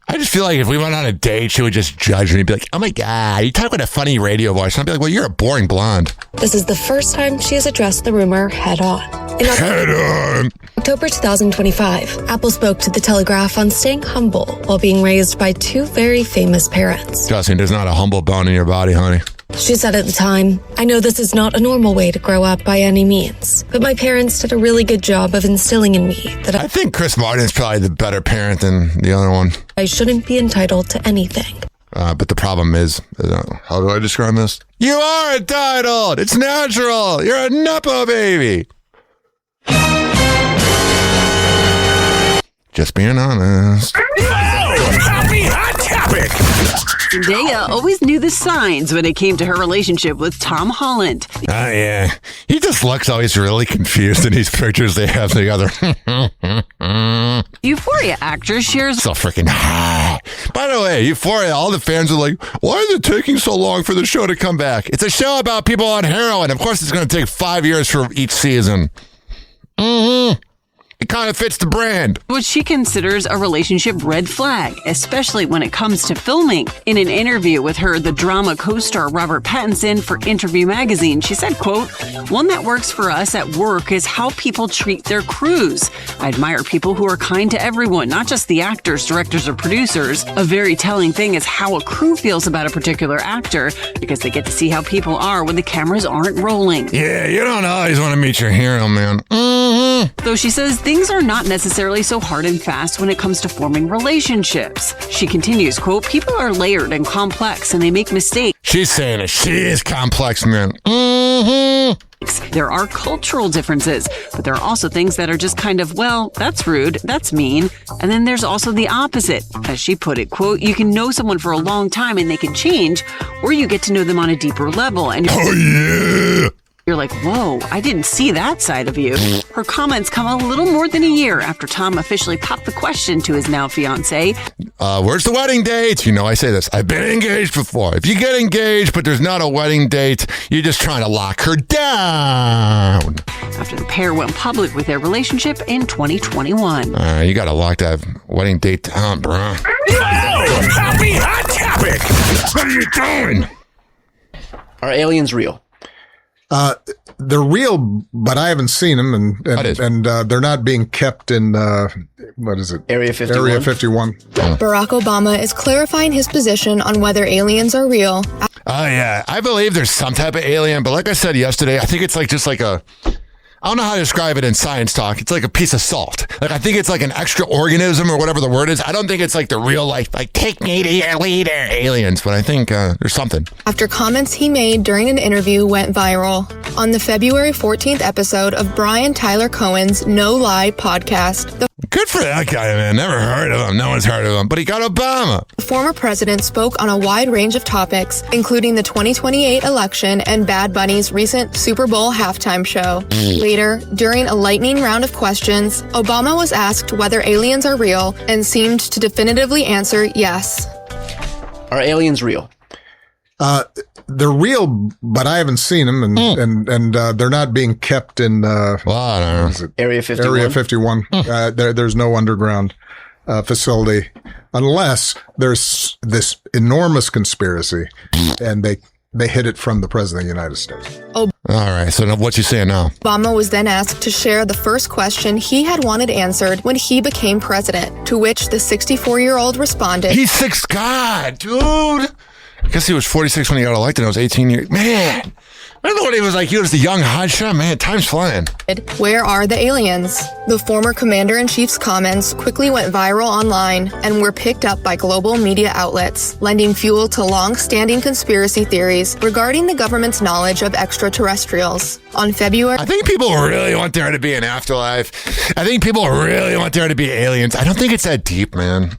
I just feel like if we went on a date, she would just judge me and be like, "Oh my God, you talk with a funny radio voice." And I'd be like, "Well, you're a boring blonde." This is the first time she has addressed the rumor head on. Head on. October 2025, Apple spoke to The Telegraph on staying humble while being raised by two very famous parents. Justin, there's not a humble bone in your body, honey. She said at the time, "I know this is not a normal way to grow up by any means, but my parents did a really good job of instilling in me that I think Chris Martin's probably the better parent than the other one. I shouldn't be entitled to anything." But the problem is, how do I describe this? You are entitled. It's natural. You're a Nepo baby. Just being honest. Happy Hot Topic. Zendaya always knew the signs when it came to her relationship with Tom Holland. Oh, yeah. He just looks always really confused in these pictures they have together. Euphoria actress shares so freaking high. By the way, Euphoria, all the fans are like, why is it taking so long for the show to come back? It's a show about people on heroin. Of course, it's going to take 5 years for each season. It kind of fits the brand. what she considers a relationship red flag, especially when it comes to filming. In an interview with her, the drama co-star Robert Pattinson for Interview magazine, she said, quote, "One that works for us at work is how people treat their crews. I admire people who are kind to everyone, not just the actors, directors, or producers. A very telling thing is how a crew feels about a particular actor, because they get to see how people are when the cameras aren't rolling." Yeah, you don't always want to meet your hero, man. Though she says things are not necessarily so hard and fast when it comes to forming relationships. She continues, quote, "People are layered and complex and they make mistakes. She's saying it. She is complex, man. There are cultural differences, but there are also things that are just kind of, well, that's rude, that's mean. And then there's also the opposite. As she put it, quote, "You can know someone for a long time and they can change, or you get to know them on a deeper level. And you're like, whoa, I didn't see that side of you." Her comments come a little more than a year after Tom officially popped the question to his now fiancée. Where's the wedding date? You know, I say this. I've been engaged before. If you get engaged, but there's not a wedding date, you're just trying to lock her down. After the pair went public with their relationship in 2021. You got to lock that wedding date down, bro. Happy Hot Topic. What are you doing? Are aliens real? They're real, but I haven't seen them, and they're not being kept in what is it? Area 51. Area 51. Barack Obama is clarifying his position on whether aliens are real. Oh yeah, I believe there's some type of alien, but like I said yesterday, I think it's like just like a. I don't know how to describe it in science talk. It's like a piece of salt. Like, I think it's like an extra organism or whatever the word is. I don't think it's like the real life, like, take me to your leader aliens, but I think there's something. After comments he made during an interview went viral. On the February 14th episode of Brian Tyler Cohen's No Lie podcast, Good for that guy, man. Never heard of him. No one's heard of him, but he got Obama. The former president spoke on a wide range of topics, including the 2028 election and Bad Bunny's recent Super Bowl halftime show. Later, during a lightning round of questions, Obama was asked whether aliens are real and seemed to definitively answer yes. Are aliens real? They're real, but I haven't seen them, and they're not being kept in I don't know. Area 51. Area 51. There's no underground facility unless there's this enormous conspiracy, and they hid it from the president of the United States. All right. So what you saying now? Obama was then asked to share the first question he had wanted answered when he became president, to which the 64-year-old responded, He's God, dude. I guess he was 46 when he got elected. I was 18 years. Man, I don't know what he was like. He was the young hotshot. Man, time's flying. "Where are the aliens?" The former commander-in-chief's comments quickly went viral online and were picked up by global media outlets, lending fuel to long-standing conspiracy theories regarding the government's knowledge of extraterrestrials. On February... I think people really want there to be an afterlife. I think people really want there to be aliens. I don't think it's that deep, man.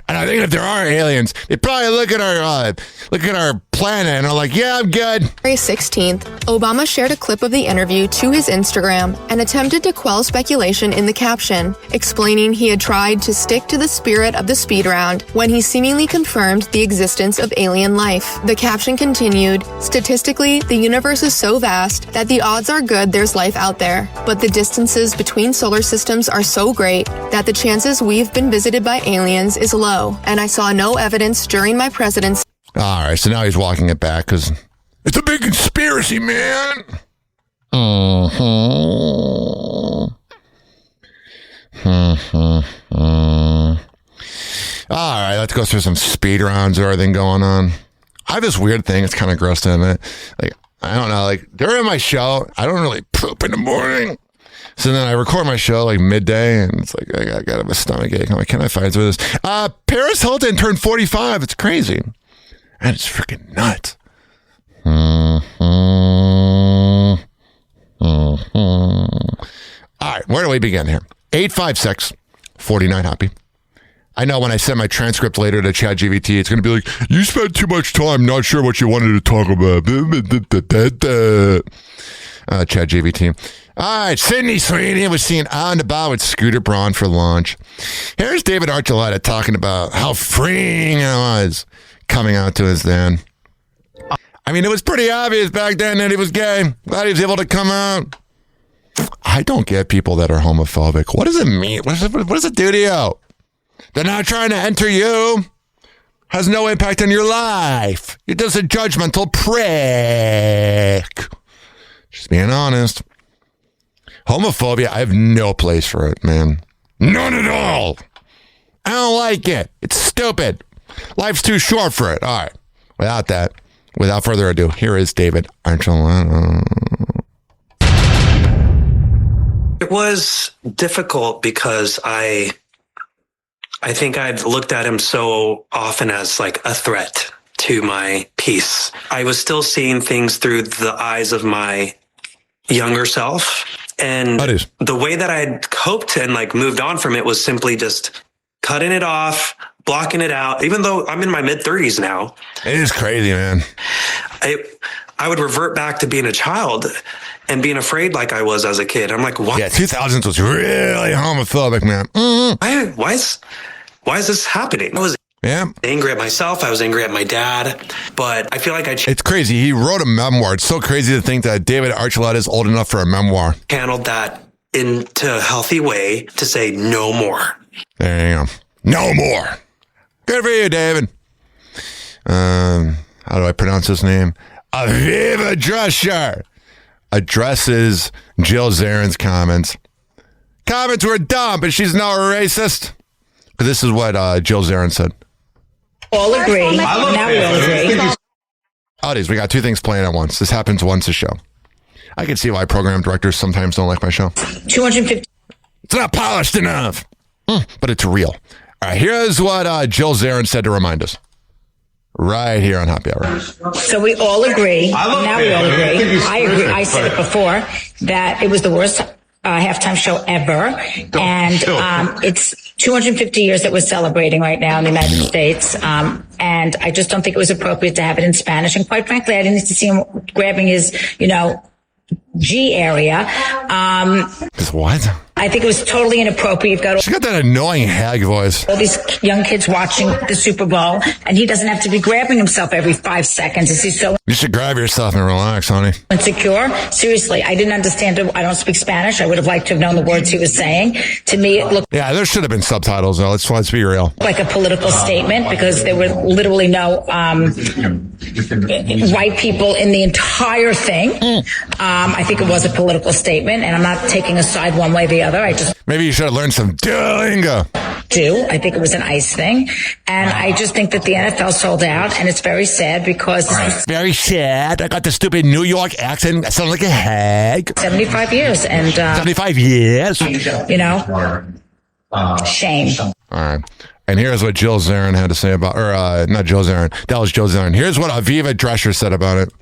And I think if there are aliens, they probably look at our planet and are like, yeah, I'm good. February 16th, Obama shared a clip of the interview to his Instagram and attempted to quell speculation in the caption, explaining he had tried to stick to the spirit of the speed round when he seemingly confirmed the existence of alien life. The caption continued, "Statistically, the universe is so vast that the odds are good there's life out there, but the distances between solar systems are so great that the chances we've been visited by aliens is low, and I saw no evidence during my presidency." All right, so now he's walking it back because it's a big conspiracy, man. All right, let's go through some speed rounds or everything going on. I have this weird thing. It's kind of gross to admit. Like, I don't know. Like, during my show, I don't really poop in the morning. So then I record my show like midday, and it's like, I got a stomach ache. I'm like, can I fight through this? Paris Hilton turned 45. It's crazy. And it's freaking nuts. All right, where do we begin here? 856-49-HOPPY. I know when I send my transcript later to ChatGPT, it's going to be like, you spent too much time not sure what you wanted to talk about. ChatGPT. All right, Sydney Sweeney was seen out and about with Scooter Braun for lunch. Here's David Archuleta talking about how freeing it was coming out to his then. I mean, it was pretty obvious back then that he was gay. Glad he was able to come out. I don't get people that are homophobic. What does it mean? What does it do to you? They're not trying to enter you. Has no impact on your life. You're just a judgmental prick. Just being honest. Homophobia, I have no place for it, man. None at all. I don't like it. It's stupid. Life's too short for it. All right. Without further ado, here is David Archuleta. It was difficult because I think I've looked at him so often as like a threat to my peace. I was still seeing things through the eyes of my younger self. And the way that I'd coped and like moved on from it was simply just cutting it off, blocking it out, even though I'm in my mid-30s now. It is crazy, man. I would revert back to being a child and being afraid like I was as a kid. I'm like, what? Yeah, 2000s was really homophobic, man. Mm-hmm. Why is this happening? I was angry at myself. I was angry at my dad. But I feel like it's crazy. He wrote a memoir. It's so crazy to think that David Archuleta is old enough for a memoir. Channeled that into a healthy way to say no more. There you go. No more. Good for you, David. How do I pronounce his name? Aviva Drescher addresses Jill Zarin's comments. Comments were dumb, but she's not a racist. But this is what Jill Zarin said. All agree. Now we all agree. Howdies, we got two things playing at once. This happens once a show. I can see why program directors sometimes don't like my show. 250. It's not polished enough, but it's real. All right, here's what Jill Zarin said to remind us. Right here on Happy Hour. So we all agree. Now we all agree. I agree. I said it before that it was the worst halftime show ever. And it's 250 years that we're celebrating right now in the United States. And I just don't think it was appropriate to have it in Spanish. And quite frankly, I didn't need to see him grabbing his, G area. His what? I think it was totally inappropriate. She got that annoying hag voice. All these young kids watching the Super Bowl, and he doesn't have to be grabbing himself every 5 seconds. Is he so You should grab yourself and relax, honey. insecure? Seriously, I didn't understand it. I don't speak Spanish. I would have liked to have known the words he was saying. To me, it looked Yeah, there should have been subtitles, though. Let's be real. like a political statement because there were literally no white people in the entire thing. I think it was a political statement, and I'm not taking a side one way or the other. Maybe you should have learned some Duolingo. I think it was an ICE thing. And I just think that the NFL sold out, and it's very sad because... Very sad. I got the stupid New York accent. I sound like a hag. 75 years, and... 75 years? Shame. All right. And here's what Jill Zarin had to say about... not Jill Zarin. That was Jill Zarin. Here's what Aviva Drescher said about it.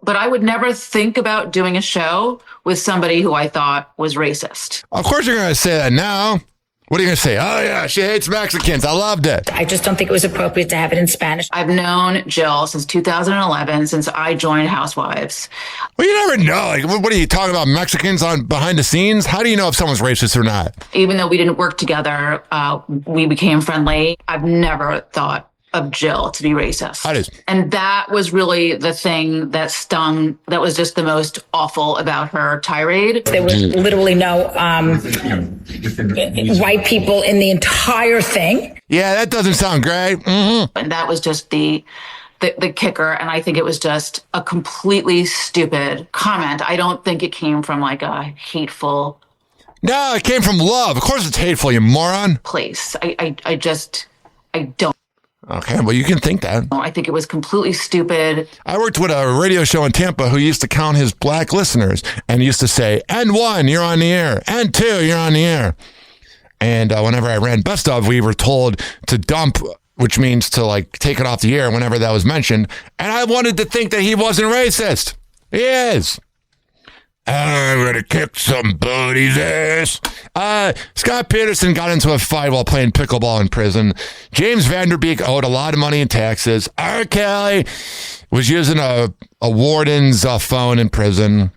But I would never think about doing a show with somebody who I thought was racist. Of course you're going to say that now. What are you going to say? Oh, yeah, she hates Mexicans. I loved it. I just don't think it was appropriate to have it in Spanish. I've known Jill since 2011, since I joined Housewives. Well, you never know. Like, what are you talking about, Mexicans on behind the scenes? How do you know if someone's racist or not? Even though we didn't work together, we became friendly. I've never thought of Jill to be racist. And that was really the thing that stung, that was just the most awful about her tirade. There was literally no white people in the entire thing. Yeah, that doesn't sound great. Mm-hmm. And that was just the kicker. And I think it was just a completely stupid comment. I don't think it came from like a hateful... No, it came from love. Of course it's hateful, you moron. Place. I don't. Okay, well, you can think that. I think it was completely stupid. I worked with a radio show in Tampa who used to count his black listeners and used to say, N1, you're on the air. N2, you're on the air. And whenever I ran Best Of, we were told to dump, which means to like take it off the air whenever that was mentioned. And I wanted to think that he wasn't racist. He is. I'm going to kick somebody's ass. Scott Peterson got into a fight while playing pickleball in prison. James Vanderbeek owed a lot of money in taxes. R. Kelly was using a warden's phone in prison.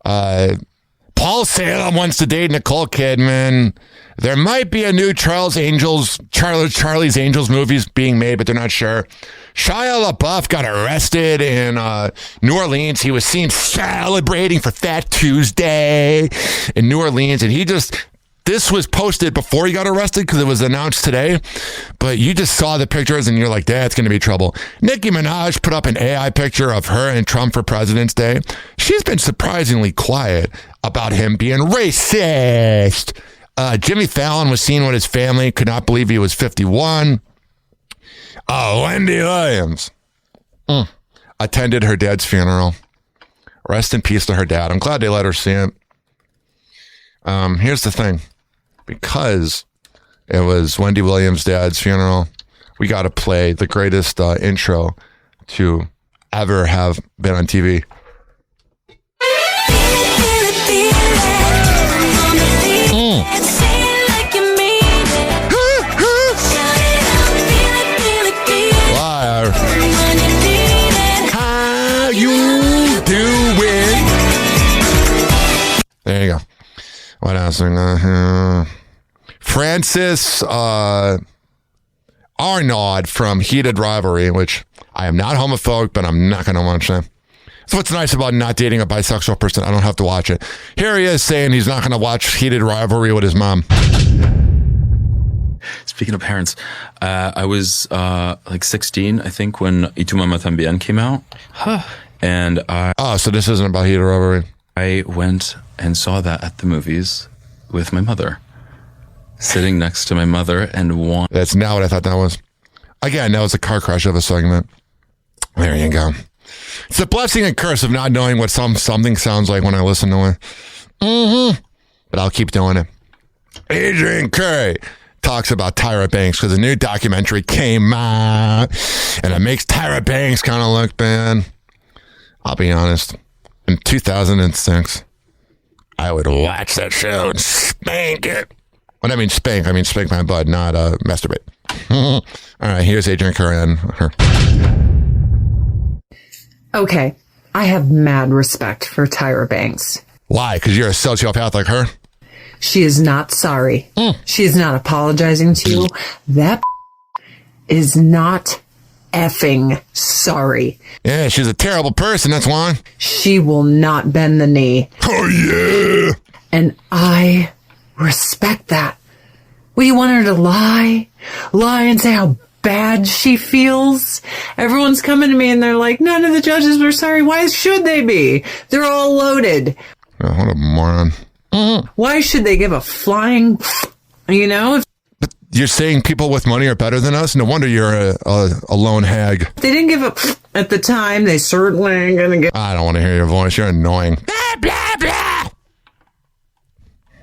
Paul Salem wants to date Nicole Kidman. There might be a new Charlie's Angels movies being made, but they're not sure. Shia LaBeouf got arrested in New Orleans. He was seen celebrating for Fat Tuesday in New Orleans, and this was posted before he got arrested because it was announced today, but you just saw the pictures and you're like, that's going to be trouble. Nicki Minaj put up an AI picture of her and Trump for President's Day. She's been surprisingly quiet about him being racist. Jimmy Fallon was seen with his family, could not believe he was 51. Wendy Williams attended her dad's funeral. Rest in peace to her dad. I'm glad they let her see it. Here's the thing. Because it was Wendy Williams' dad's funeral, we got to play the greatest intro to ever have been on TV. How you doing? There you go. What else? Francis Arnaud from Heated Rivalry, which I am not homophobic, but I'm not going to watch that. So what's nice about not dating a bisexual person, I don't have to watch it. Here he is saying he's not going to watch Heated Rivalry with his mom. Speaking of parents, I was like 16, I think, when Y Tu Mamá También came out. And so this isn't about Heated Rivalry. I went and saw that at the movies with my mother. Sitting next to my mother and That's not what I thought that was. Again, that was a car crash of a segment. There you go. It's a blessing and curse of not knowing what something sounds like when I listen to it. But I'll keep doing it. Adrian Curry talks about Tyra Banks because a new documentary came out and it makes Tyra Banks kind of look bad. I'll be honest. In 2006, I would watch that show and spank it. When I mean spank my butt, not masturbate. All right, here's Adrian Curry and her. Okay, I have mad respect for Tyra Banks. Why? Because you're a sociopath like her? She is not sorry. She is not apologizing to you. That is not effing sorry. Yeah, she's a terrible person, that's why. She will not bend the knee. Oh, yeah. And I respect that. What, do you want her to lie? Lie and say how bad she feels? Everyone's coming to me and they're like, none of the judges were sorry. Why should they be? They're all loaded. Oh, what a moron. Why should they give a flying, But you're saying people with money are better than us? No wonder you're a lone hag. If they didn't give up at the time, they certainly ain't gonna get. I don't want to hear your voice. You're annoying. Blah, blah,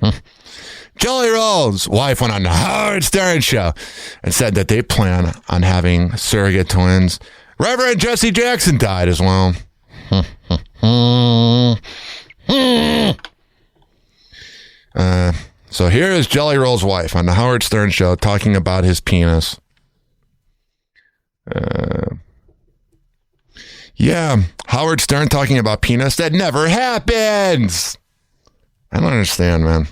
blah. Jelly Roll's wife went on the Howard Stern show and said that they plan on having surrogate twins. Reverend Jesse Jackson died as well. So here is Jelly Roll's wife on the Howard Stern show talking about his penis. Yeah, Howard Stern talking about penis. That never happens. I don't understand, man.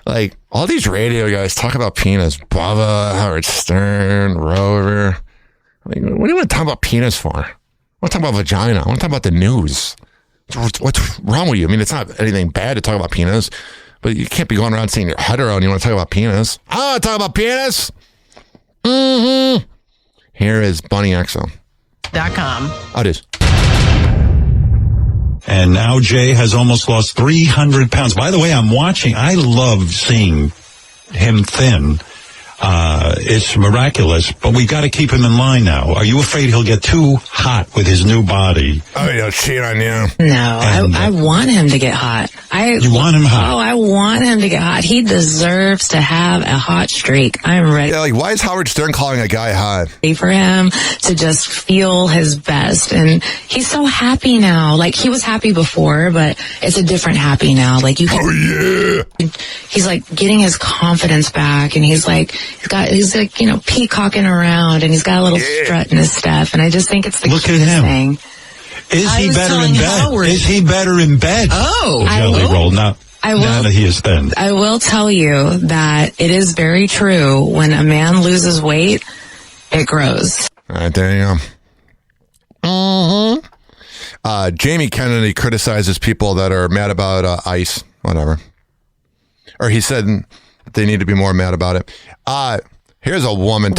Like, all these radio guys talk about penis. Bubba, Howard Stern, Rover. Like, what do you want to talk about penis for? I want to talk about vagina. I want to talk about the news. What's wrong with you? I mean, it's not anything bad to talk about penis, but you can't be going around saying you're hetero and you want to talk about penis. I want to talk about penis. Here is Bunny XO. .com. Oh, it is. And now Jay has almost lost 300 pounds. By the way, I'm watching. I love seeing him thin. It's miraculous, but we got to keep him in line now. Are you afraid he'll get too hot with his new body? Oh, he'll cheat on you. No, I want him to get hot. You want him hot? Oh, I want him to get hot. He deserves to have a hot streak. I'm ready. Yeah, like, why is Howard Stern calling a guy hot? For him to just feel his best. And he's so happy now. Like, he was happy before, but it's a different happy now. Like, you can, oh, yeah. He's like getting his confidence back, and he's like, you know, peacocking around, and he's got a little strut in his step. And I just think it's the Look cutest at him. thing. Is he better in bed? Howard. Is he better in bed? Oh, Jelly roll. Now that he is thin. I will tell you that it is very true. When a man loses weight, it grows. All right, there you go. Jamie Kennedy criticizes people that are mad about ICE, whatever. Or he said they need to be more mad about it. Here's a woman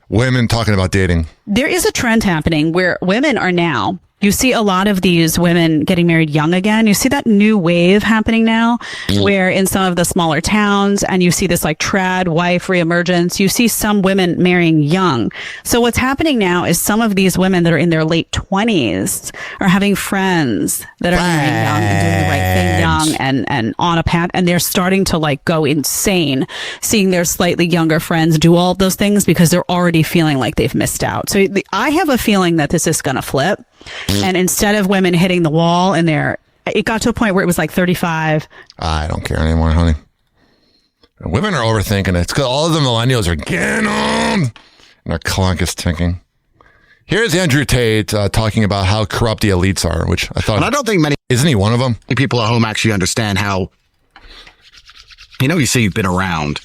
women talking about dating. There is a trend happening where women are now, you see a lot of these women getting married young again. You see that new wave happening now where in some of the smaller towns, and you see this like trad wife reemergence, you see some women marrying young. So what's happening now is some of these women that are in their late 20s are having friends that are marrying young and doing the right thing young and on a path. And they're starting to like go insane, seeing their slightly younger friends do all of those things because they're already feeling like they've missed out. So I have a feeling that this is going to flip. And instead of women hitting the wall and it got to a point where it was like 35. I don't care anymore, honey. Women are overthinking it. It's because all of the millennials are getting on. And their clock is ticking. Here's Andrew Tate talking about how corrupt the elites are, which I thought. And I don't think many. Isn't he one of them? People at home actually understand how. You see, you've been around.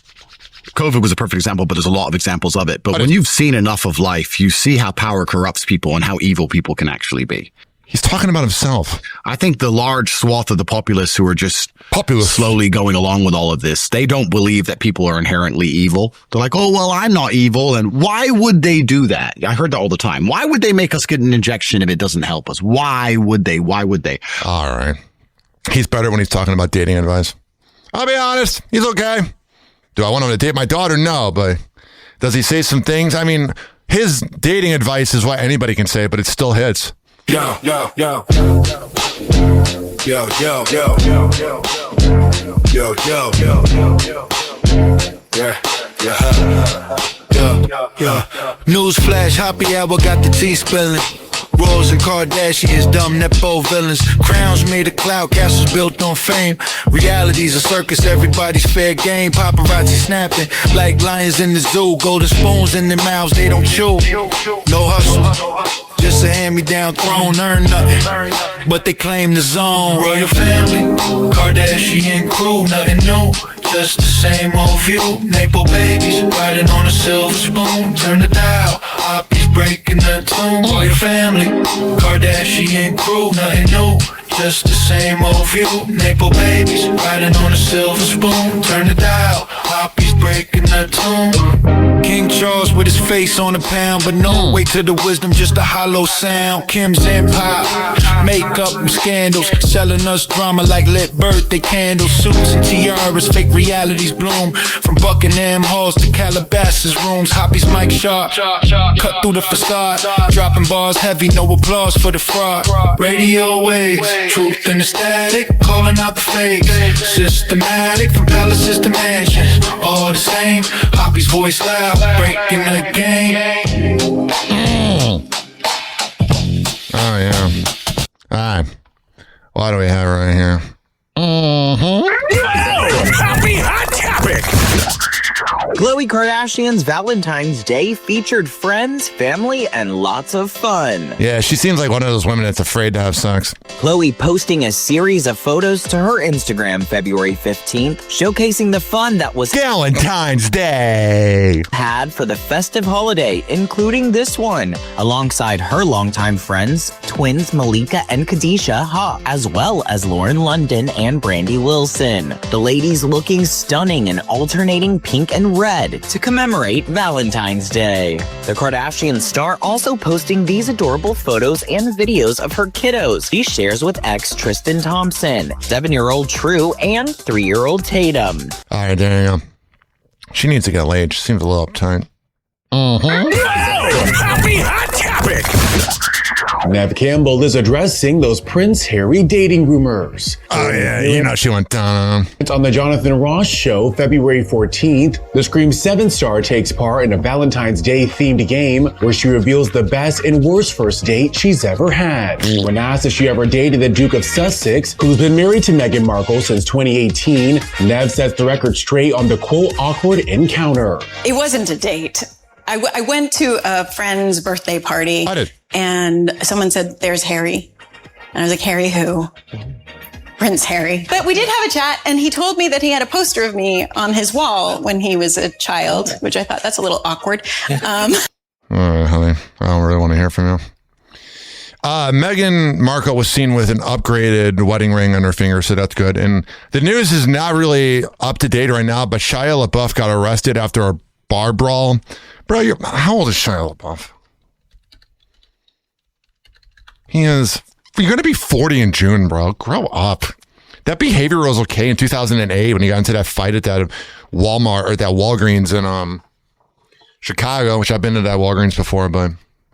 COVID was a perfect example, but there's a lot of examples of it. But when you've seen enough of life, you see how power corrupts people and how evil people can actually be. He's talking about himself. I think the large swath of the populace who are just slowly going along with all of this, they don't believe that people are inherently evil. They're like, oh, well, I'm not evil. And why would they do that? I heard that all the time. Why would they make us get an injection if it doesn't help us? Why would they? Why would they? All right. He's better when he's talking about dating advice. I'll be honest. He's okay. Do I want him to date my daughter? No, but does he say some things? I mean, his dating advice is what anybody can say, but it still hits. Yo, yo, yo. Yo, yo, yo, yo, yo, yo, yo, yo, yo. Yeah, yeah. Newsflash, Hoppe Hour got the tea spilling. Rose and Kardashians, dumb Nepo villains. Crowns made of cloud castles built on fame. Reality's a circus, everybody's fair game. Paparazzi snapping like lions in the zoo. Golden spoons in their mouths, they don't chew. No hustle. Just a hand-me-down throne, earn nothing, but they claim the zone. Royal family, Kardashian crew, nothing new, just the same old view. Napo babies, riding on a silver spoon. Turn the dial, Hoppe's breaking the tune. Royal family, Kardashian crew, nothing new, just the same old view. Napo babies, riding on a silver spoon. Turn the dial, Hoppe's breaking the tune. King Charles with his face on a pound, but no way to the wisdom, just a hollow sound. Kim's Empire, makeup and scandals, selling us drama like lit birthday candles. Suits and tiaras, fake realities bloom. From Buckingham halls to Calabasas rooms. Hoppe's mic sharp, cut through the facade. Dropping bars heavy, no applause for the fraud. Radio waves, truth in the static, calling out the fake. Systematic, from palaces to mansions, all the same. Hoppe's voice loud, breaking the game. Oh, yeah. All right. What do we have right here? Happy Hot Topic! Khloe Kardashian's Valentine's Day featured friends, family, and lots of fun. Yeah, she seems like one of those women that's afraid to have sex. Khloe posting a series of photos to her Instagram February 15th, showcasing the fun that was Valentine's Day had for the festive holiday, including this one, alongside her longtime friends, twins Malika and Kadisha Ha, as well as Lauren London and Brandy Wilson. The ladies looking stunning in alternating pink and red to commemorate Valentine's Day. The Kardashian star also posting these adorable photos and videos of her kiddos she shares with ex Tristan Thompson, 7-year-old True, and 3-year-old Tatum. All right, there you go. She needs to get laid. She seems a little uptight. Happy Hot Topic. Nev Campbell is addressing those Prince Harry dating rumors. Oh, yeah. You know she went down. It's on the Jonathan Ross Show, February 14th. The Scream 7 star takes part in a Valentine's Day themed game where she reveals the best and worst first date she's ever had. When asked if she ever dated the Duke of Sussex, who's been married to Meghan Markle since 2018, Nev sets the record straight on the quote awkward encounter. It wasn't a date. I went to a friend's birthday party. I did. And someone said, "There's Harry." And I was like, "Harry who?" Prince Harry. But we did have a chat, and he told me that he had a poster of me on his wall when he was a child, which I thought that's a little awkward. All right, honey. I don't really want to hear from you. Meghan Markle was seen with an upgraded wedding ring on her finger, so that's good. And the news is not really up to date right now, but Shia LaBeouf got arrested after a bar brawl. Bro, how old is Shia LaBeouf? You're going to be 40 in June, bro. Grow up. That behavior was okay in 2008 when he got into that fight at that Walmart or that Walgreens in Chicago, which I've been to that Walgreens before, but...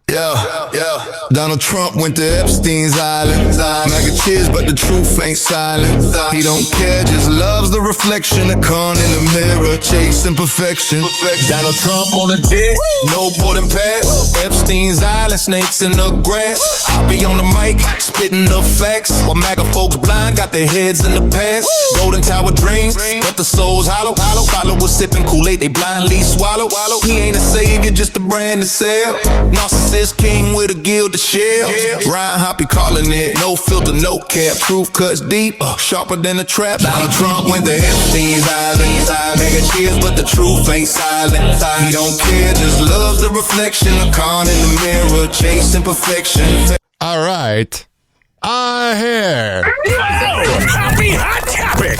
Yeah. Donald Trump went to Epstein's Island. Mega cheers, but the truth ain't silent. He don't care, just loves the reflection of Con in the mirror, chasing perfection. Donald Trump on a dick, no boarding pass. Epstein's Island, snakes in the grass. I'll be on the mic, spitting the facts. While MAGA folks blind, got their heads in the past. Golden Tower dreams, but the soul's hollow. Followers sipping Kool-Aid, they blindly swallow. He ain't a savior, just a brand to sell. Narcissist king with a gilded shell. Ryan Hoppe calling it no filter, no cap. Truth cuts deep, sharper than a trap. Donald Trump went to Epstein's Island. Mega cheers, but the truth ain't silent. He don't care, just loves the reflection of Con in the mirror, chasing perfection. All right. Here. Happy Hot Topic.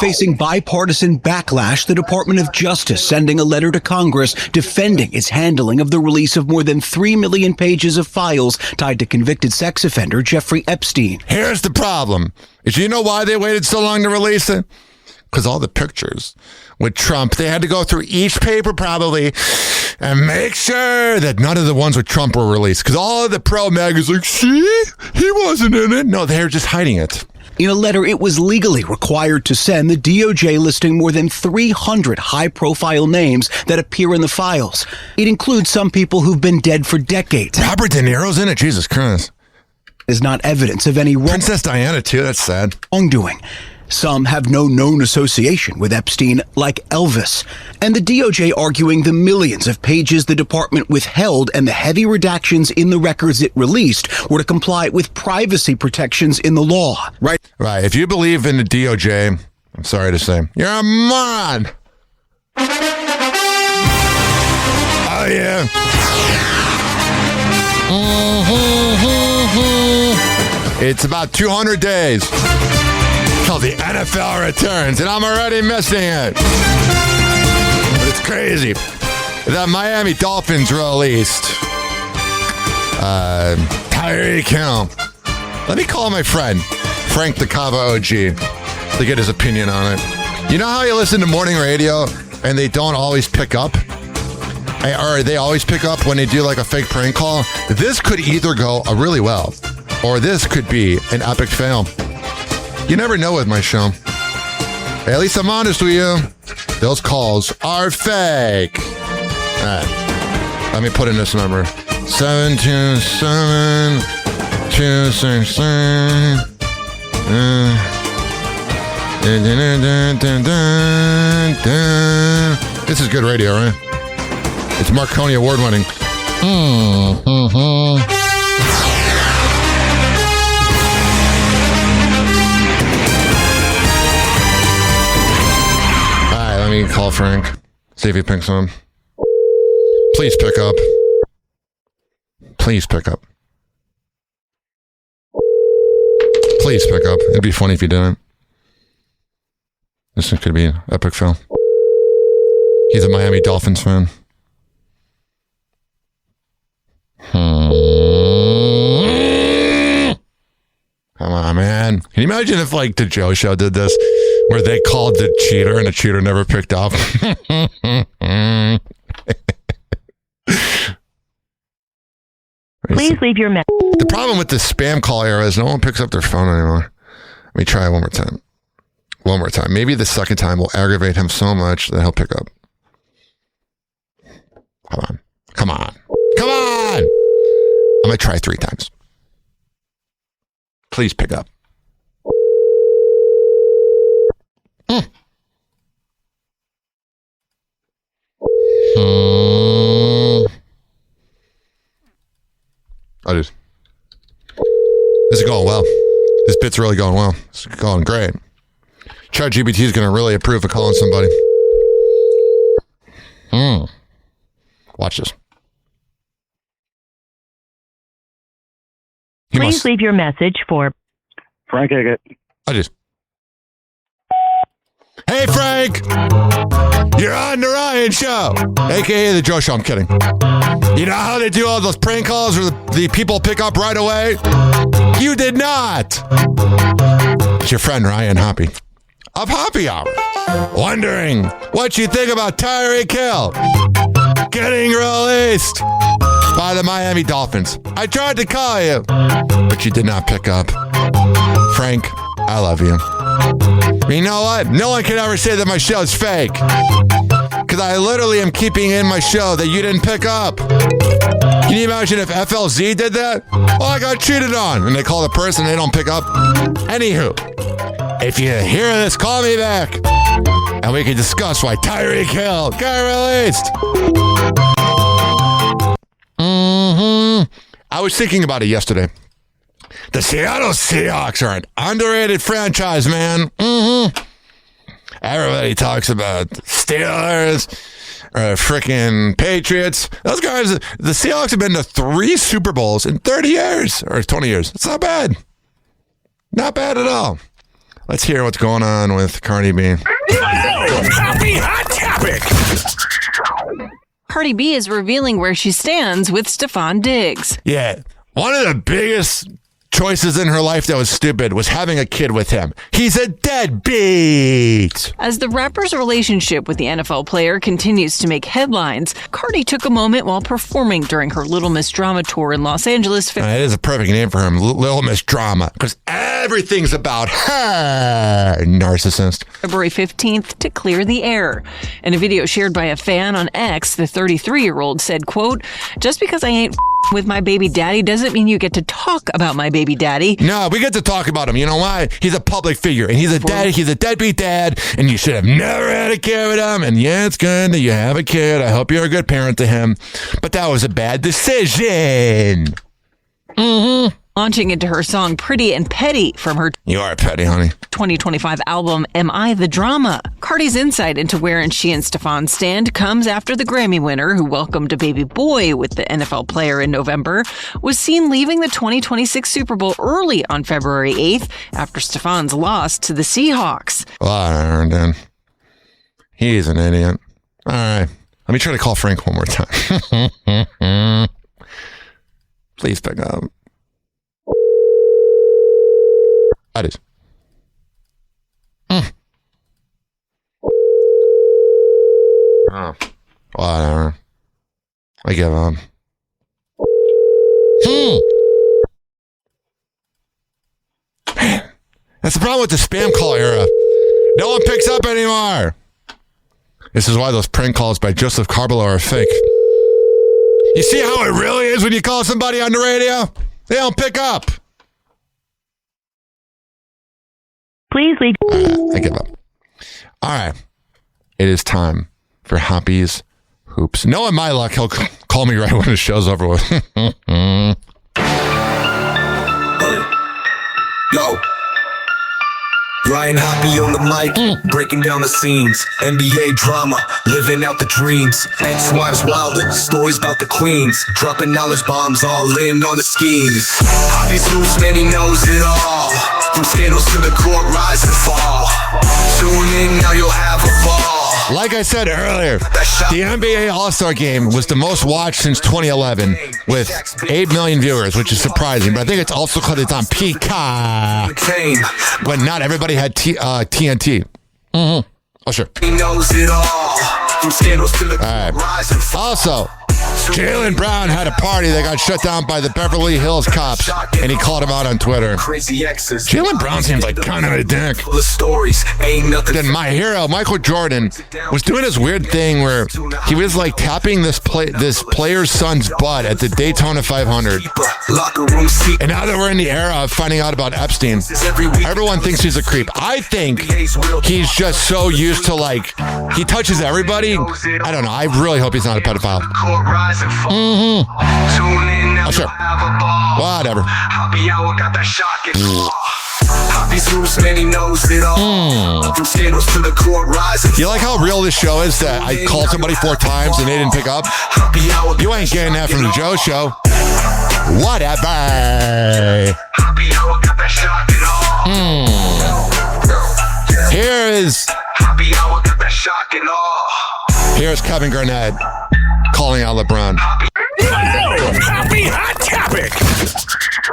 Facing bipartisan backlash, the Department of Justice sending a letter to Congress defending its handling of the release of more than 3 million pages of files tied to convicted sex offender Jeffrey Epstein. Here's the problem. Do you know why they waited so long to release it? Because all the pictures with Trump, they had to go through each paper probably and make sure that none of the ones with Trump were released. Because all of the pro-MAG is like, see, he wasn't in it. No, they're just hiding it. In a letter it was legally required to send, the DOJ listing more than 300 high-profile names that appear in the files. It includes some people who've been dead for decades. Robert De Niro's in it? Jesus Christ. Is not evidence of any Princess Diana, too. That's sad. Wrongdoing. Some have no known association with Epstein, like Elvis. And the DOJ arguing the millions of pages the department withheld and the heavy redactions in the records it released were to comply with privacy protections in the law. Right. If you believe in the DOJ, I'm sorry to say, you're a moron. Oh, yeah. It's about 200 days till the NFL returns, and I'm already missing it. But it's crazy. The Miami Dolphins released Tyreek Hill. Let me call my friend, Frank the Cava OG, to get his opinion on it. You know how you listen to morning radio and they don't always pick up? Or they always pick up when they do like a fake prank call? This could either go really well, or this could be an epic fail. You never know with my show. At least I'm honest with you. Those calls are fake. All right. Let me put in this number. 727-263. This is good radio, right? It's Marconi award winning. Let me call Frank. See if he picks up. Please pick up. Please pick up. Please pick up. It'd be funny if you didn't. This could be an epic fail. He's a Miami Dolphins fan. Come on, man. Can you imagine if, like, the Joe Show did this? Where they called the cheater and the cheater never picked up. Please leave your message. The problem with the spam call era is no one picks up their phone anymore. Let me try one more time. One more time. Maybe the second time will aggravate him so much that he'll pick up. Come on. Come on. Come on! I'm going to try 3 times. Please pick up. This is going well. This bit's really going well. It's going great. ChatGPT is going to really approve of calling somebody. Watch this. Please leave your message for Frank Eggett. Hey, Frank! You're on the Ryan Show, a.k.a. the Joe Show. I'm kidding. You know how they do all those prank calls where the people pick up right away? You did not! It's your friend Ryan Hoppe of Hoppe Hour, wondering what you think about Tyreek Hill getting released by the Miami Dolphins. I tried to call you, but you did not pick up. Frank, I love you. You know what? No one can ever say that my show is fake. Because I literally am keeping in my show that you didn't pick up. Can you imagine if FLZ did that? Oh, I got cheated on. And they call the person and they don't pick up. Anywho, if you hear this, call me back. And we can discuss why Tyreek Hill got released. I was thinking about it yesterday. The Seattle Seahawks are an underrated franchise, man. Everybody talks about Steelers or frickin' Patriots. Those guys, the Seahawks have been to 3 Super Bowls in 30 years or 20 years. It's not bad. Not bad at all. Let's hear what's going on with Cardi B. Happy Hot Topic. Cardi B is revealing where she stands with Stefon Diggs. Yeah. One of the biggest choices in her life that was stupid was having a kid with him. He's a deadbeat. As the rapper's relationship with the NFL player continues to make headlines, Cardi took a moment while performing during her Little Miss Drama tour in Los Angeles. It is a perfect name for him, Little Miss Drama, because everything's about her, narcissist. February 15th to clear the air. In a video shared by a fan on X, the 33-year-old said, quote, "Just because I ain't with my baby daddy doesn't mean you get to talk about my baby daddy." No, we get to talk about him. You know why? He's a public figure, and he's a deadbeat dad, and you should have never had a kid with him. And yeah, it's good that you have a kid. I hope you're a good parent to him. But that was a bad decision. Launching into her song Pretty and Petty from her You Are Petty, honey 2025 album Am I the Drama? Cardi's insight into where she and Stefon stand comes after the Grammy winner, who welcomed a baby boy with the NFL player in November, was seen leaving the 2026 Super Bowl early on February 8th after Stefon's loss to the Seahawks. Well, I learned him. He's an idiot. All right. Let me try to call Frank one more time. Please pick up. That is. Oh, whatever. I give up. Man, that's the problem with the spam call era. No one picks up anymore. This is why those prank calls by Joseph Carbelo are fake. You see how it really is when you call somebody on the radio? They don't pick up. Please leave. I give up. All right. It is time for Hoppe's Hoops. Knowing my luck, he'll call me right when the show's over with. Yo. Ryan Hoppe on the mic, breaking down the scenes. NBA drama, living out the dreams. Ex-wives wilder, stories about the queens. Dropping knowledge bombs, all in on the schemes. Hoppe's Hoops, man, he knows it all. From scandals to the court, rise and fall. Tune in, now you'll have a ball. Like I said earlier, the NBA All-Star Game was the most watched since 2011 with 8 million viewers, which is surprising. But I think it's also because it's on Peacock. But not everybody had TNT. Mm-hmm. Oh, sure. He knows it all. From scandals to the rise and fall. Also, Jaylen Brown had a party that got shut down by the Beverly Hills cops, and he called him out on Twitter. Jaylen Brown seems like kind of a dick. Then my hero, Michael Jordan, was doing this weird thing where he was like tapping this player's son's butt at the Daytona 500. And now that we're in the era of finding out about Epstein, everyone thinks he's a creep. I think he's just so used to, like, he touches everybody. I don't know. I really hope he's not a pedophile. Mm-hmm. Oh, sure. Whatever. You like how real this show is that I called somebody 4 times and they didn't pick up? You ain't getting that from the Joe Show. Whatever. Here's Kevin Garnett calling out LeBron. Happy hot topic.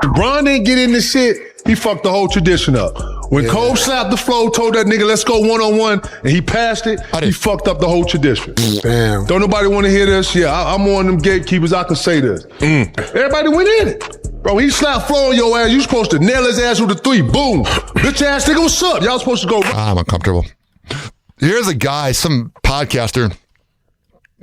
LeBron didn't get in this shit. He fucked the whole tradition up. When Cole slapped the floor, told that nigga, let's go one-on-one, and he passed it, he fucked up the whole tradition. Damn. Don't nobody want to hear this? Yeah, I'm one of them gatekeepers. I can say this. Everybody went in it. Bro, he slapped floor on your ass. You supposed to nail his ass with a 3. Boom. Bitch ass nigga, what's up? Y'all supposed to go. I'm uncomfortable. Here's a guy, some podcaster,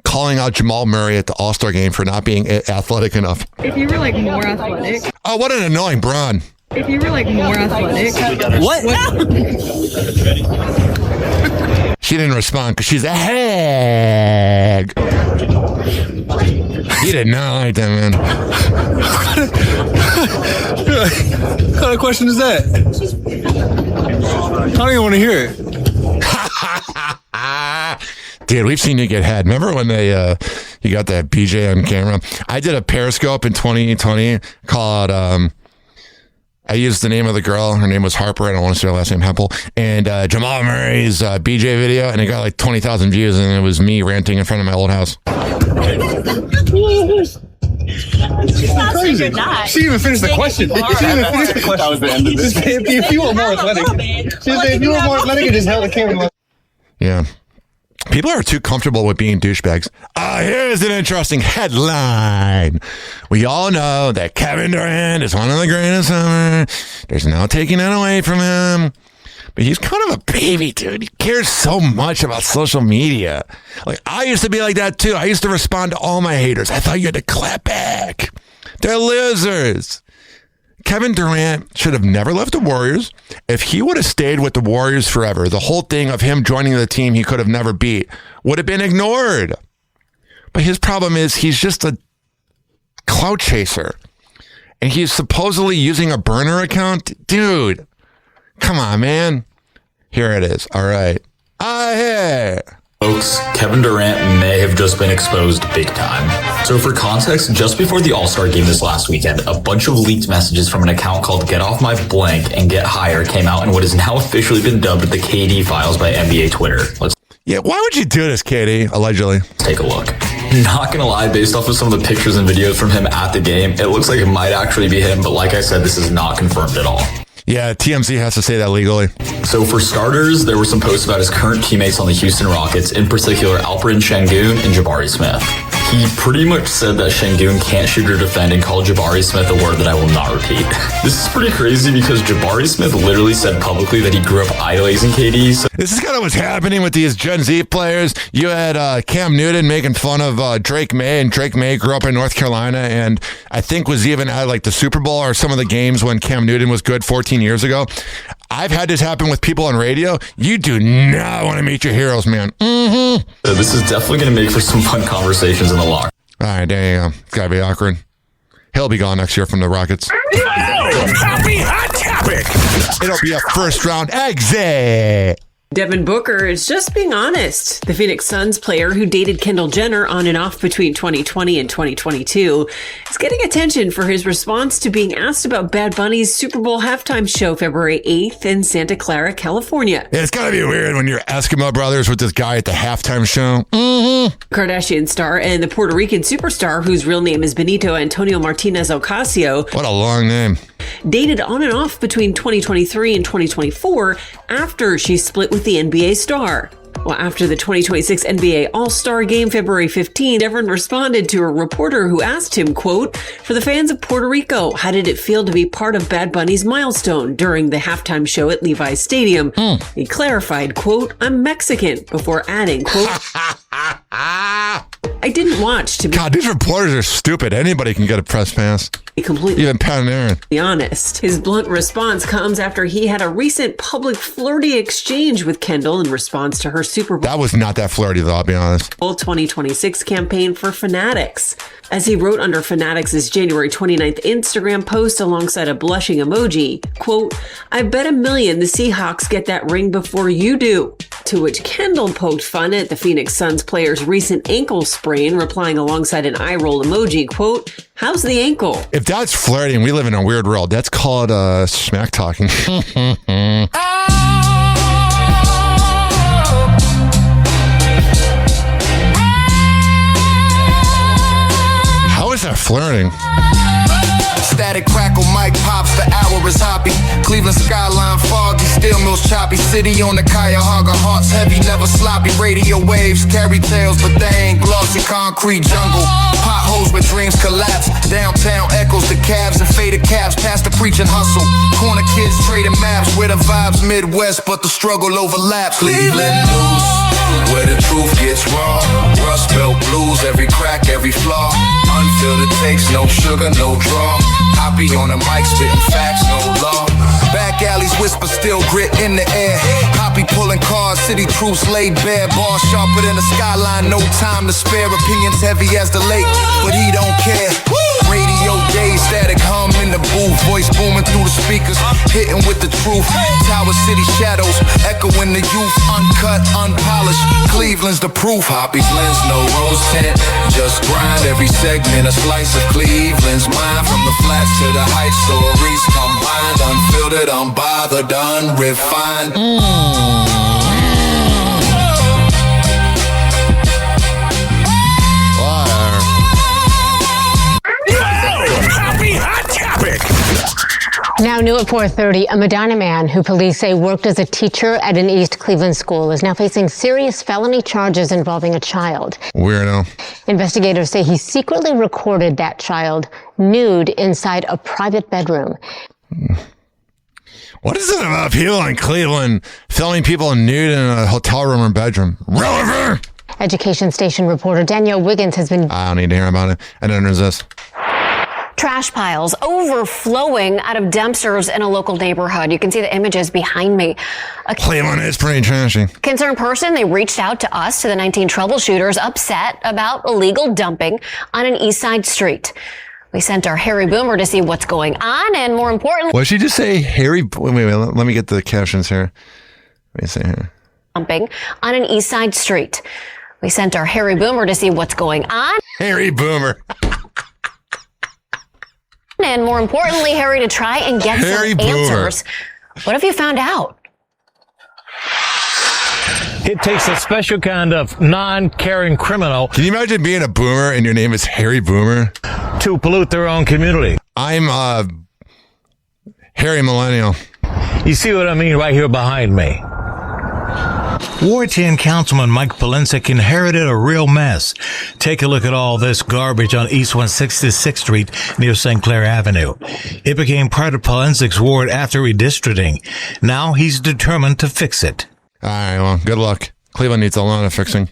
calling out Jamal Murray at the All-Star game for not being athletic enough. If you were like more athletic. Oh, what an annoying brawn. If you were like more athletic. What? She didn't respond because she's a hag. He did not like that, man. What kind of question is that? I don't even want to hear it. Dude, we've seen you get head. Remember when they you got that BJ on camera? I did a Periscope in 2020 called I used the name of the girl. Her name was Harper. I don't want to say her last name, Hempel. And Jamal Murray's BJ video, and it got like 20,000 views, and it was me ranting in front of my old house. Crazy. She didn't even finished the question. She didn't even finish the question. That was the end of this. If you were more athletic, she said, if you were more athletic, you just held the camera. Yeah. People are too comfortable with being douchebags. Here's an interesting headline. We all know that Kevin Durant is one of the greatest ever. There's no taking it away from him. But he's kind of a baby, dude. He cares so much about social media. Like, I used to be like that, too. I used to respond to all my haters. I thought you had to clap back. They're losers. Kevin Durant should have never left the Warriors. If he would have stayed with the Warriors forever, the whole thing of him joining the team he could have never beat would have been ignored. But his problem is he's just a clout chaser. And he's supposedly using a burner account. Dude, come on, man. Here it is. All right. Hey. Folks, Kevin Durant may have just been exposed big time. So for context, just before the All-Star game this last weekend, a bunch of leaked messages from an account called Get Off My Blank and Get Higher came out in what has now officially been dubbed the KD files by NBA Twitter. Yeah, why would you do this, KD? Allegedly. Let's take a look. Not gonna lie, based off of some of the pictures and videos from him at the game, it looks like it might actually be him, but like I said, this is not confirmed at all. Yeah, TMZ has to say that legally. So for starters, there were some posts about his current teammates on the Houston Rockets, in particular Alperen Sengun and Jabari Smith. He pretty much said that Sengun can't shoot or defend and called Jabari Smith a word that I will not repeat. This is pretty crazy because Jabari Smith literally said publicly that he grew up idolizing KD. So this is kind of what's happening with these Gen Z players. You had Cam Newton making fun of Drake May, and Drake May grew up in North Carolina and I think was even at like the Super Bowl or some of the games when Cam Newton was good 14 years ago. I've had this happen with people on radio. You do not want to meet your heroes, man. Mm-hmm. So this is definitely going to make for some fun conversations in the locker. All right, there you go. It's got to be awkward. He'll be gone next year from the Rockets. Happy hot topic. It'll be a first-round exit. Devin Booker is just being honest. The Phoenix Suns player who dated Kendall Jenner on and off between 2020 and 2022 is getting attention for his response to being asked about Bad Bunny's Super Bowl halftime show February 8th in Santa Clara, California. Yeah, it's got to be weird when you're Eskimo brothers with this guy at the halftime show. Mm-hmm. Kardashian star and the Puerto Rican superstar whose real name is Benito Antonio Martinez Ocasio. What a long name. dated on and off between 2023 and 2024 after she split with the NBA star. Well, after the 2026 NBA All-Star Game, February 15, Devon responded to a reporter who asked him, quote, "For the fans of Puerto Rico, how did it feel to be part of Bad Bunny's milestone during the halftime show at Levi's Stadium?" He clarified, quote, "I'm Mexican," before adding, quote, "I didn't watch to be..." God, these reporters are stupid. Anybody can get a press pass. Completely Even Pat and Aaron. be honest. His blunt response comes after he had a recent public flirty exchange with Kendall in response to her Super Bowl That was not that flirty, though, I'll be honest. 2026 campaign for Fanatics. As he wrote under Fanatics' January 29th Instagram post alongside a blushing emoji, quote, "I bet $1 million the Seahawks get that ring before you do." To which Kendall poked fun at the Phoenix Suns player's recent ankle sprain, replying alongside an eye roll emoji, quote, "How's the ankle?" If that's flirting, we live in a weird world. That's called smack talking. How is that flirting? Static crackle, mic pops, the hour is hoppy. Cleveland skyline foggy, steel mills choppy. City on the Cuyahoga, hearts heavy, never sloppy. Radio waves carry tales, but they ain't glossy. Concrete jungle, potholes where dreams collapse. Downtown echoes the cabs and faded cabs. Past the preaching hustle, corner kids trading maps. Where the vibes Midwest, but the struggle overlaps. Cleveland news, where the truth gets raw. Rust Belt blues, every crack, every flaw. Unfiltered takes, no sugar, no draw. Hoppy on the mic, spitting facts, no law. Back alleys whisper, still grit in the air. Hoppy pulling cars, city troops laid bare. Bars sharper than the skyline, no time to spare. Opinions heavy as the lake, but he don't care. Radio days, static hum in the booth. Voice booming through the speakers, hitting with the truth. Tower City shadows, echoing the youth. Uncut, unpolished, Cleveland's the proof. Hoppy's lens, no rose tint. Just grind every segment, a slice of Cleveland's mind. From the flats to the heights, stories combined. Unfiltered, unbothered, unrefined. Happy Hot Topic. Now new at 4:30, a Medina man who police say worked as a teacher at an East Cleveland school is now facing serious felony charges involving a child. Weirdo. Investigators say he secretly recorded that child nude inside a private bedroom. What is it about people in Cleveland filming people nude in a hotel room or bedroom? Relevant! Education station reporter Danielle Wiggins has been... I don't need to hear about it. And then there's this. Trash piles overflowing out of dumpsters in a local neighborhood. You can see the images behind me. Cleveland is pretty trashy. Concerned person, they reached out to us, to the 19 troubleshooters, upset about illegal dumping on an East Side street. We sent our Harry Boomer to see what's going on, and more importantly... What did she just say? Harry... Wait, let me get the captions here. Let me see here. Dumping on an East Side street. We sent our Harry Boomer to see what's going on. Harry Boomer. And more importantly, Harry, to try and get some answers. What have you found out? It takes a special kind of non-caring criminal. Can you imagine being a boomer and your name is Harry Boomer? To pollute their own community. I'm Harry Millennial. You see what I mean right here behind me. Ward 10 Councilman Mike Polensek inherited a real mess. Take a look at all this garbage on East 166th Street near St. Clair Avenue. It became part of Polensek's ward after redistricting. Now he's determined to fix it. All right, well, good luck. Cleveland needs a lot of fixing.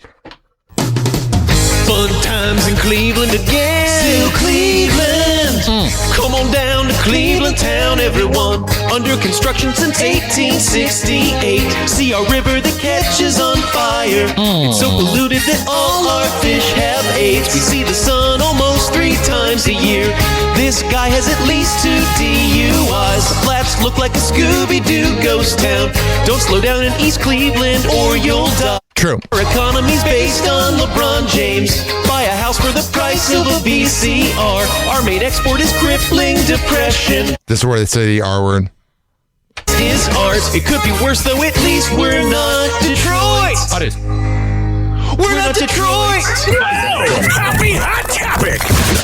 Fun times in Cleveland again. Still Cleveland. Come on down to Cleveland town, everyone. Under construction since 1868. See our river that catches on fire. It's so polluted that all our fish have AIDS. We see the sun almost 3 times a year. This guy has at least 2 DUIs. The flats look like a Scooby-Doo ghost town. Don't slow down in East Cleveland or you'll die. True. Our economy's based on LeBron James. Buy a house for the price of a VCR. Our main export is crippling depression. This is where they say the R word. Is ours. It could be worse though, at least we're not Detroit. We're not Detroit. Happy Hot Topic.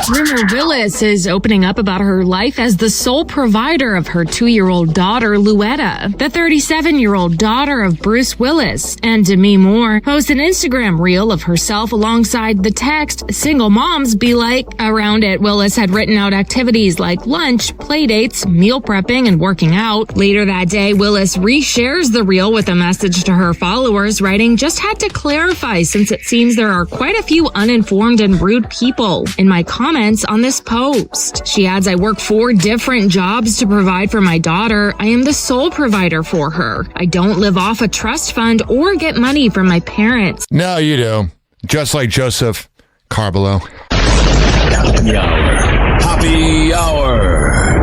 Rumor Willis is opening up about her life as the sole provider of her 2-year-old daughter, Luetta. The 37-year-old daughter of Bruce Willis and Demi Moore posts an Instagram reel of herself alongside the text, "Single moms be like." Around it, Willis had written out activities like lunch, play dates, meal prepping, and working out. Later that day, Willis reshares the reel with a message to her followers, writing, "Just had to clarify since it seems there are quite a few uninformed and rude people in my comments on this post." She adds, "I work 4 different jobs to provide for my daughter. I am the sole provider for her. I don't live off a trust fund or get money from my parents." No, you do. Just like Joseph Carballo. Happy Hour. Happy Hour.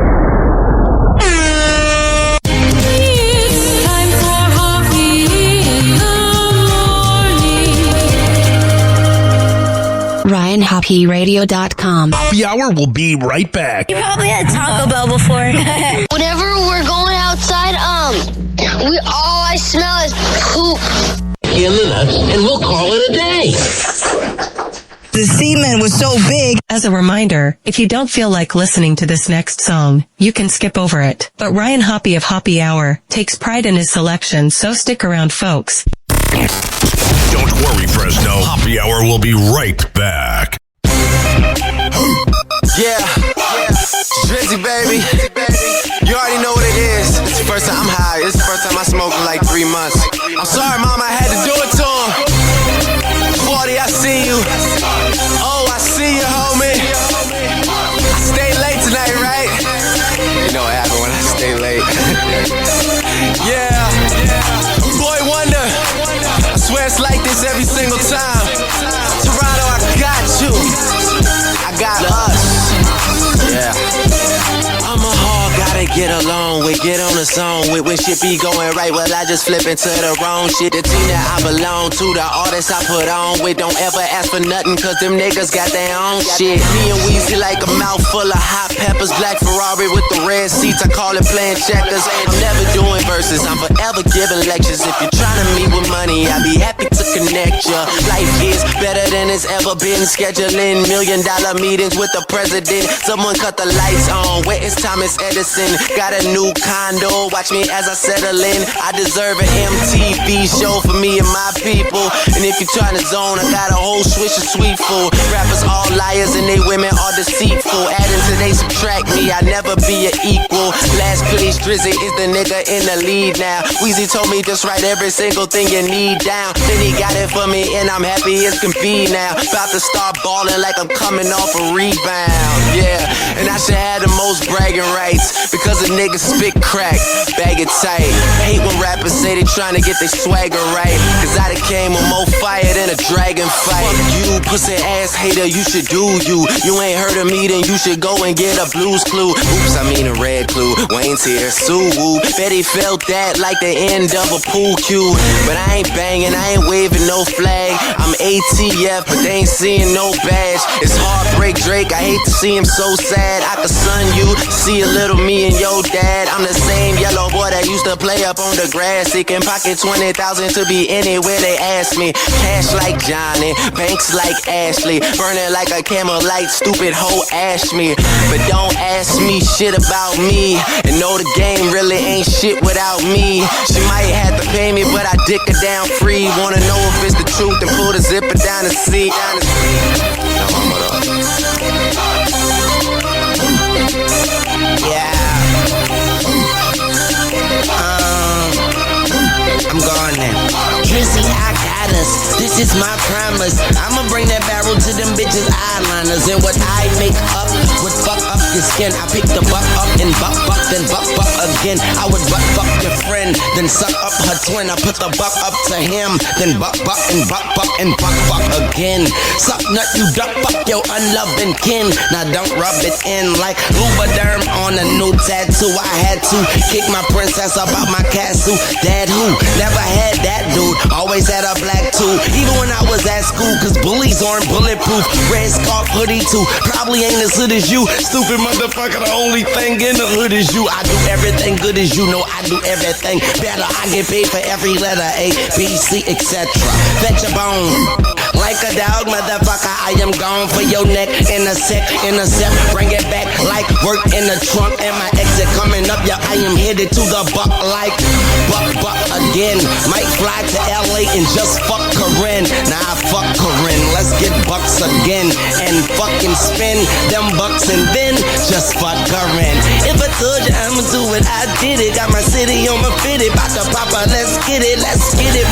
RyanHoppyRadio.com. Happy Hour will be right back. You probably had Taco Bell before. Whenever we're going outside, all I smell is poop. In the nuts, and we'll call it a day. The semen was so big. As a reminder, if you don't feel like listening to this next song, you can skip over it. But Ryan Hoppe of Hoppe Hour takes pride in his selection, so stick around, folks. Don't worry, Fresno. Happy Hour will be right back. Yeah. Drizzy, baby. You already know what it is. It's the first time I'm high. It's the first time I smoked in like 3 months. I'm sorry, Mom, I had to do it to him. 40, I see you. Oh, I see you, homie. I stayed late tonight, right? You know what happened when I stay late. Yeah. Boy Wonder. I swear it's like this every single time. Toronto, I got you. I got us. Yeah. I'm a hog, gotta get along with, get on the song with. When shit be going right, well, I just flip into the wrong shit. The team that I belong to, the artists I put on with. Don't ever ask for nothing, cause them niggas got their own shit. Me and Weezy like a mouthful of hot peppers. Black Ferrari with the red seats, I call it playing checkers. I'm never doing verses, I'm forever giving lectures. If you're trying to meet with money, I'd be happy to connect ya. Life is better than it's ever been. Scheduling $1 million meetings with the president. Someone cut the lights on, where is Thomas Edison? Got a new condo, watch me as I settle in. I deserve an MTV show for me and my people. And if you're trying to zone, I got a whole swish of sweet food. Rappers all liars and they women are deceitful. Adding to they subtract me, I never be an equal. Last place, Drizzy is the nigga in the lead now. Weezy told me just write every single thing you need down. Then he got it for me and I'm happy as can be now. About to start balling like I'm coming off a rebound. Yeah, and I should have the most bragging rights, because a nigga spit crack, bag it tight. Hate when rappers say they trying to get their swagger right, cause I done came with more fire than a dragon fight. You pussy ass hater, you should do you. You ain't heard of me, then you should go and get a Blues Clue. Oops, I mean a red clue. Wayne's here, Sue. Betty felt that like the end of a pool cue. But I ain't banging, I ain't waving no flag. I'm ATF, but they ain't seeing no badge. It's Heartbreak Drake, I hate to see him so sad. I could son you, see a little me and your dad. I'm the same yellow boy that used to play up on the grass. He can pocket 20,000 to be anywhere they ask me. Cash like Johnny, banks like Ashley. Burning like a camel light, stupid hoe ash me. But don't ask me shit about me, and know the game really ain't shit without me. She might have to pay me, but I dick her down free. Wanna know if it's the truth, then pull the zipper down the seat. Yeah. I'm gone now. Drizzy, I got us. This is my promise. I'ma bring that barrel to them bitches' eyeliners. And what I make up would fuck up your skin. I pick the buck up and buck, then buck again. I would buck your friend, then suck up her twin. I put the buck up to him, then buck and buck again. Suck nut, you duck, fuck your unloving kin. Now don't rub it in like Lubriderm on a new tattoo. I had to kick my princess up out my castle. Dad who? Never had that dude. Always had a black too. Even when I was at school, cause bullies aren't bulletproof. Red scarf hoodie too. Probably ain't as hood as you. Stupid motherfucker, the only thing in the hood is you. I do everything good as you know. I do everything better. I get paid for every letter A, B, C, etc. Fetch a bone. like a dog, motherfucker. I am gone for your neck in a sec, bring it back like work in the trunk and my exit coming up. Yeah, I am headed to the buck like buck again. Might fly to LA and just fuck Corinne. Nah, fuck Corinne. Let's get bucks again and fucking spin them bucks and then just fuck Corinne. If I told you I'ma do it, I did it. Got my city on my fitted, bout to pop out. Let's get it,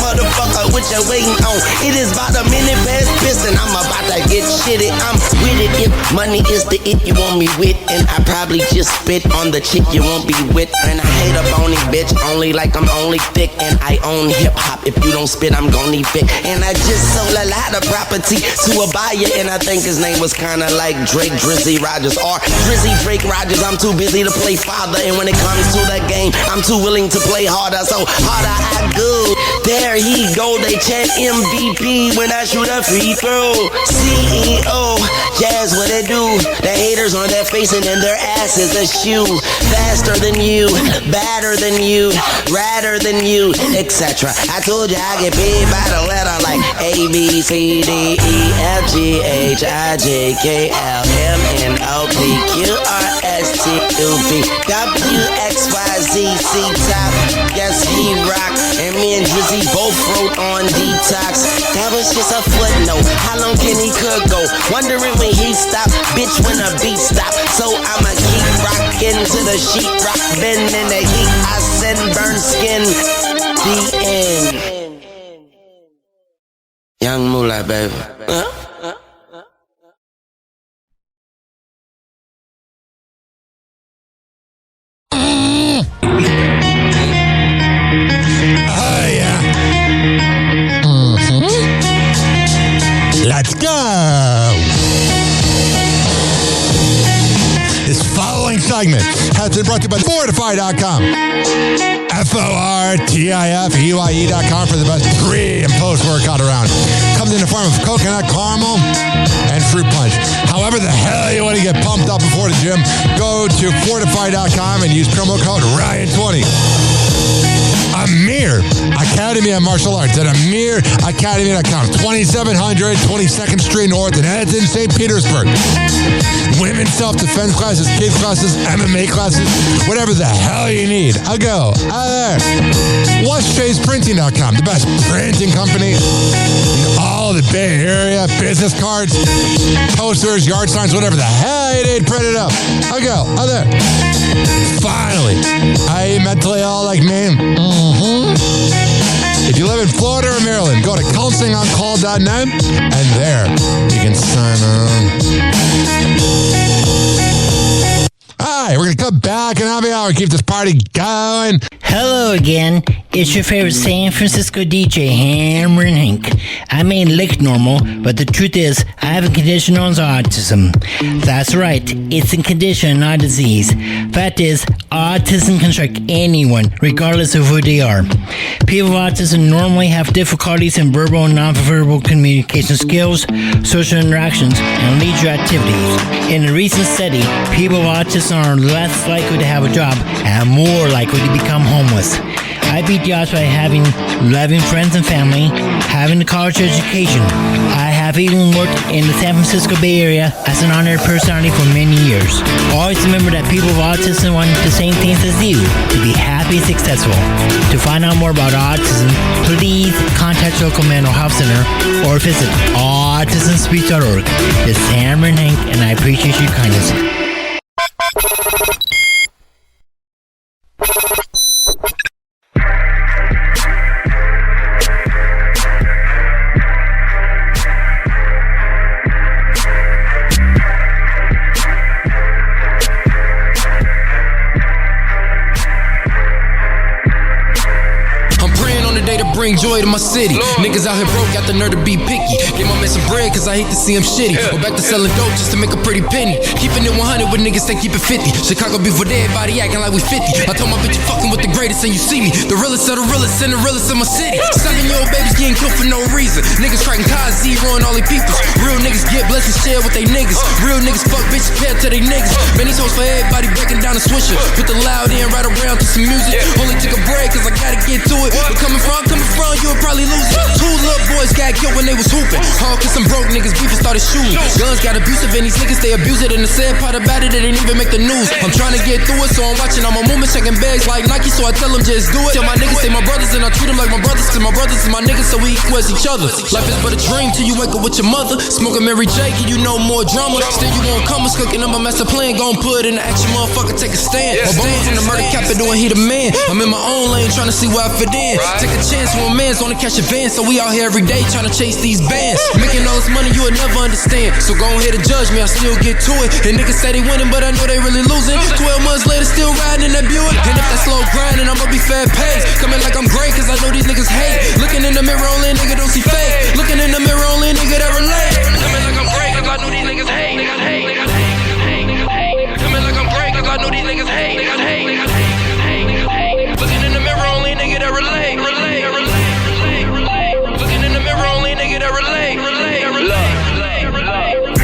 motherfucker. What you waiting on? It is about a minute past piss and I'm about to get shitty. I'm with it. If money is the it you want me with, and I probably just spit on the chick you won't be with. And I hate a bony bitch only like I'm only thick, and I own hip hop. If you don't spit, I'm gon' evict. And I just sold a lot of property to a buyer, and I think his name was kinda like Drake Drizzy Rogers or Drizzy Drake Rogers. I'm too busy to play father, and when it comes to the game, I'm too willing to play harder. So harder I go. There he go. They chant MVP when I shoot a free throw. CEO, Jazz, what it do? The haters on their face and in their ass is a shoe. Faster than you, badder than you, radder than you, etc. I told you I get paid by the letter like A, B, C, D, E, F, G, H, I, J, K, L, M, N, O, P, Q, R, S, T, U, V, W, X, Y, Z, C, top. Yes, he rock. And me and Drizzy both wrote on Detox. That was just a footnote. How long can he could go? Wondering when he stop, bitch, when the beat stop. So I'ma keep rockin' to the sheetrock, bend in the heat. I send burn skin. The end. Young Moolah, baby. Let's go! This following segment has been brought to you by Fortify.com. FORTIFEYE.com for the best pre- and post-workout around. Comes in the form of coconut caramel and fruit punch. However the hell you want to get pumped up before the gym, go to Fortify.com and use promo code RYAN20. Amir Academy of Martial Arts at AmirAcademy.com. 2700 22nd Street North in Edmonton, St. Petersburg. Women's self-defense classes, kids classes, MMA classes, whatever the hell you need. I'll go. There. WhatShay'sPrinting.com, the best printing company in all the Bay Area. Business cards, posters, yard signs, whatever the hell you need printed up. I'll go. There. Finally, are you mentally ill like me? If you live in Florida or Maryland, go to counselingoncall.net and there you can sign on. All right, we're going to come back in half an hour and keep this party going. Hello again. It's your favorite San Francisco DJ, Hammer and Hank. I may look normal, but the truth is, I have a condition known as autism. That's right, it's a condition, not a disease. Fact is, autism can strike anyone, regardless of who they are. People with autism normally have difficulties in verbal and non-verbal communication skills, social interactions, and leisure activities. In a recent study, people with autism are less likely to have a job and more likely to become homeless. I beat the odds by having loving friends and family, having a college education. I have even worked in the San Francisco Bay Area as an honored personality for many years. Always remember that people with autism want the same things as you, to be happy and successful. To find out more about autism, please contact your local mental health center or visit autismspeech.org. This is Hammer and Hank, and I appreciate your kindness. Bring joy to my city. Niggas out here broke, got the nerve to be picky. Get my man some bread, cause I hate to see him shitty. Or back to selling dope just to make a pretty penny. Keeping it 100 with niggas that keep it 50. Chicago before everybody acting like we 50. I told my bitch you fucking with the greatest and you see me. The realest of the realest and the realest in my city. 7-year-old babies getting killed for no reason. Niggas cracking cars, zeroing all they peoples. Real niggas get blessed and share with they niggas. Real niggas fuck bitches, pay to they niggas. Man, these hoes for everybody breaking down the swisher. Put the loud in right around to some music. Only took a break cause I gotta get to it. But coming from, you'll probably lose it. Two little boys got killed when they was hooping. All cause some broke niggas beef and started shooting. Guns got abusive and these niggas they abuse it. And the sad part about it didn't even make the news. I'm trying to get through it, so I'm watching all my movements, checking bags like Nike, so I tell them just do it. Tell my niggas they my brothers and I treat them like my brothers, cause my brothers is my niggas, so we equal as each other. Life is but a dream till you wake up with your mother. Smoking Mary J, and you know more drama. Still you gon' come and cooking up a master plan. Gon' put in the action, motherfucker, take a stand. Obama from the murder cap doing he the man. I'm in my own lane trying to see where I fit in. Take a chance when a man's on the catch advance, so we out here every day trying to chase these bands. Making all this money you would never understand, so go ahead and judge me, I still get to it. And niggas say they winning, but I know they really losing. 12 months later, still riding in that Buick. And if that slow grinding, I'ma be fat paced. Coming like I'm great, cause I know these niggas hate. Looking in the mirror, only nigga don't see fake. Looking in the mirror, only nigga that relate. Coming like I'm great, cause I know these niggas hate. Coming like I'm great, cause I know these niggas hate. Looking in the mirror, only nigga that relate. Looking in the mirror, only nigga that relate.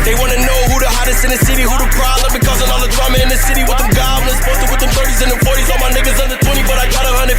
They wanna know who the hottest in the city, who the problem, because of all the drama in the city with them goblins. Posted with them 30s and them 40s, all my niggas under 20, but I got 150.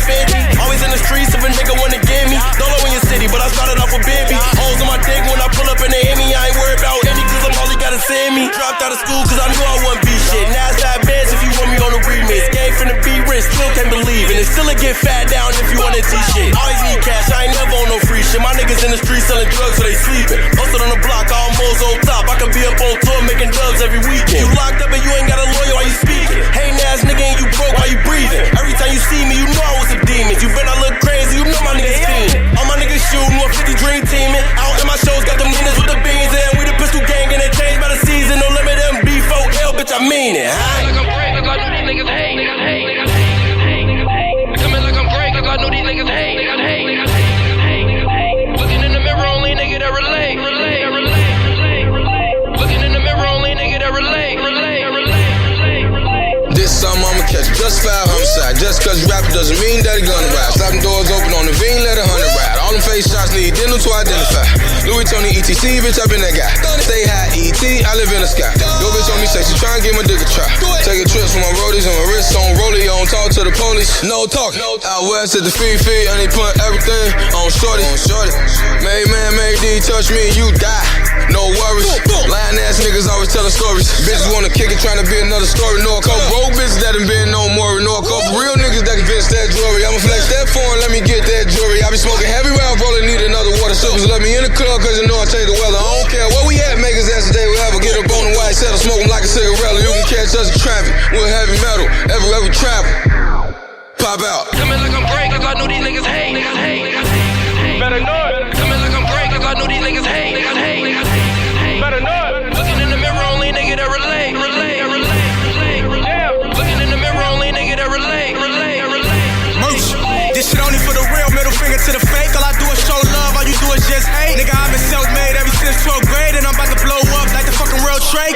Always in the streets if a nigga wanna get me. Don't know in your city, but I started off with Bibby. Holes on my dick when I pull up and they hit me. I ain't worried about any, cause I'm all you gotta send me. Dropped out of school cause I knew I wouldn't be shit. Now it's that bands if you want me on a remix. Game finna be rich, still can't believe. And it still a get fat down if you wanna T-shit. Always need cash, I ain't never on no free shit. My niggas in the streets selling drugs so they sleeping. Posted on the block, almost on top. I could be up on tour making dubs every weekend. You locked up and you ain't got a lawyer while you speaking. Hating ass nigga and you broke while you breathing. Every time you see me, you know I was a demon. You better not look crazy, you know my niggas fiend. All my niggas shooting, 150 dream teaming. Out in my shows, got them niggas with the beans. And we the pistol gang and they changed by the season. No limit MB4L, bitch, I mean it. Like I'm great, cause I know these niggas hate. Coming like I'm great, cause I know these niggas hate. Looking in the mirror, only nigga that relate. Looking in the mirror, only nigga that relate. This something I'ma catch just 5 homicide. Just cause you rapping doesn't mean that he gonna ride. Slapping doors open on the V, let 100 ride. All them face shots need dental to identify. Louis Tony ETC, bitch, I been that guy. Stay high ET, I live in the sky. Yo bitch on me say she tryna get my dick a try. Taking trips with my roadies and my wrists on rollie. On talk to the police, no talk. Out west at the feet, and they put everything on shorty. Made man, made D, touch me, you die. No worries. Lying ass niggas always telling stories. Bitches wanna kick it, tryna be another story. No a couple broke bitches that done been no more. No a couple real niggas that can fix that jewelry. I'ma flex that foreign, let me get that jewelry. I be smoking heavy round, rolling, need another water. Supers let me in the club, cause you know I change the weather. I don't care where we at, make us ass today, we ever get up on the white settle, smoke them like a cigarette. You can catch us in traffic with heavy metal, everywhere we travel. Pop out. Coming like I'm great, cause I know these niggas hate. Better know it. Coming like I'm great, cause I know these niggas hate. Better know it. Looking in the mirror, only nigga that relate. Looking in the mirror, only nigga that relate. Merch. This shit only for the real, middle finger to the fake. All I do is show love, all you do is just hate. Nigga, I've been self-made ever since 12th grade, and I'm about to blow up like the fucking real Trey.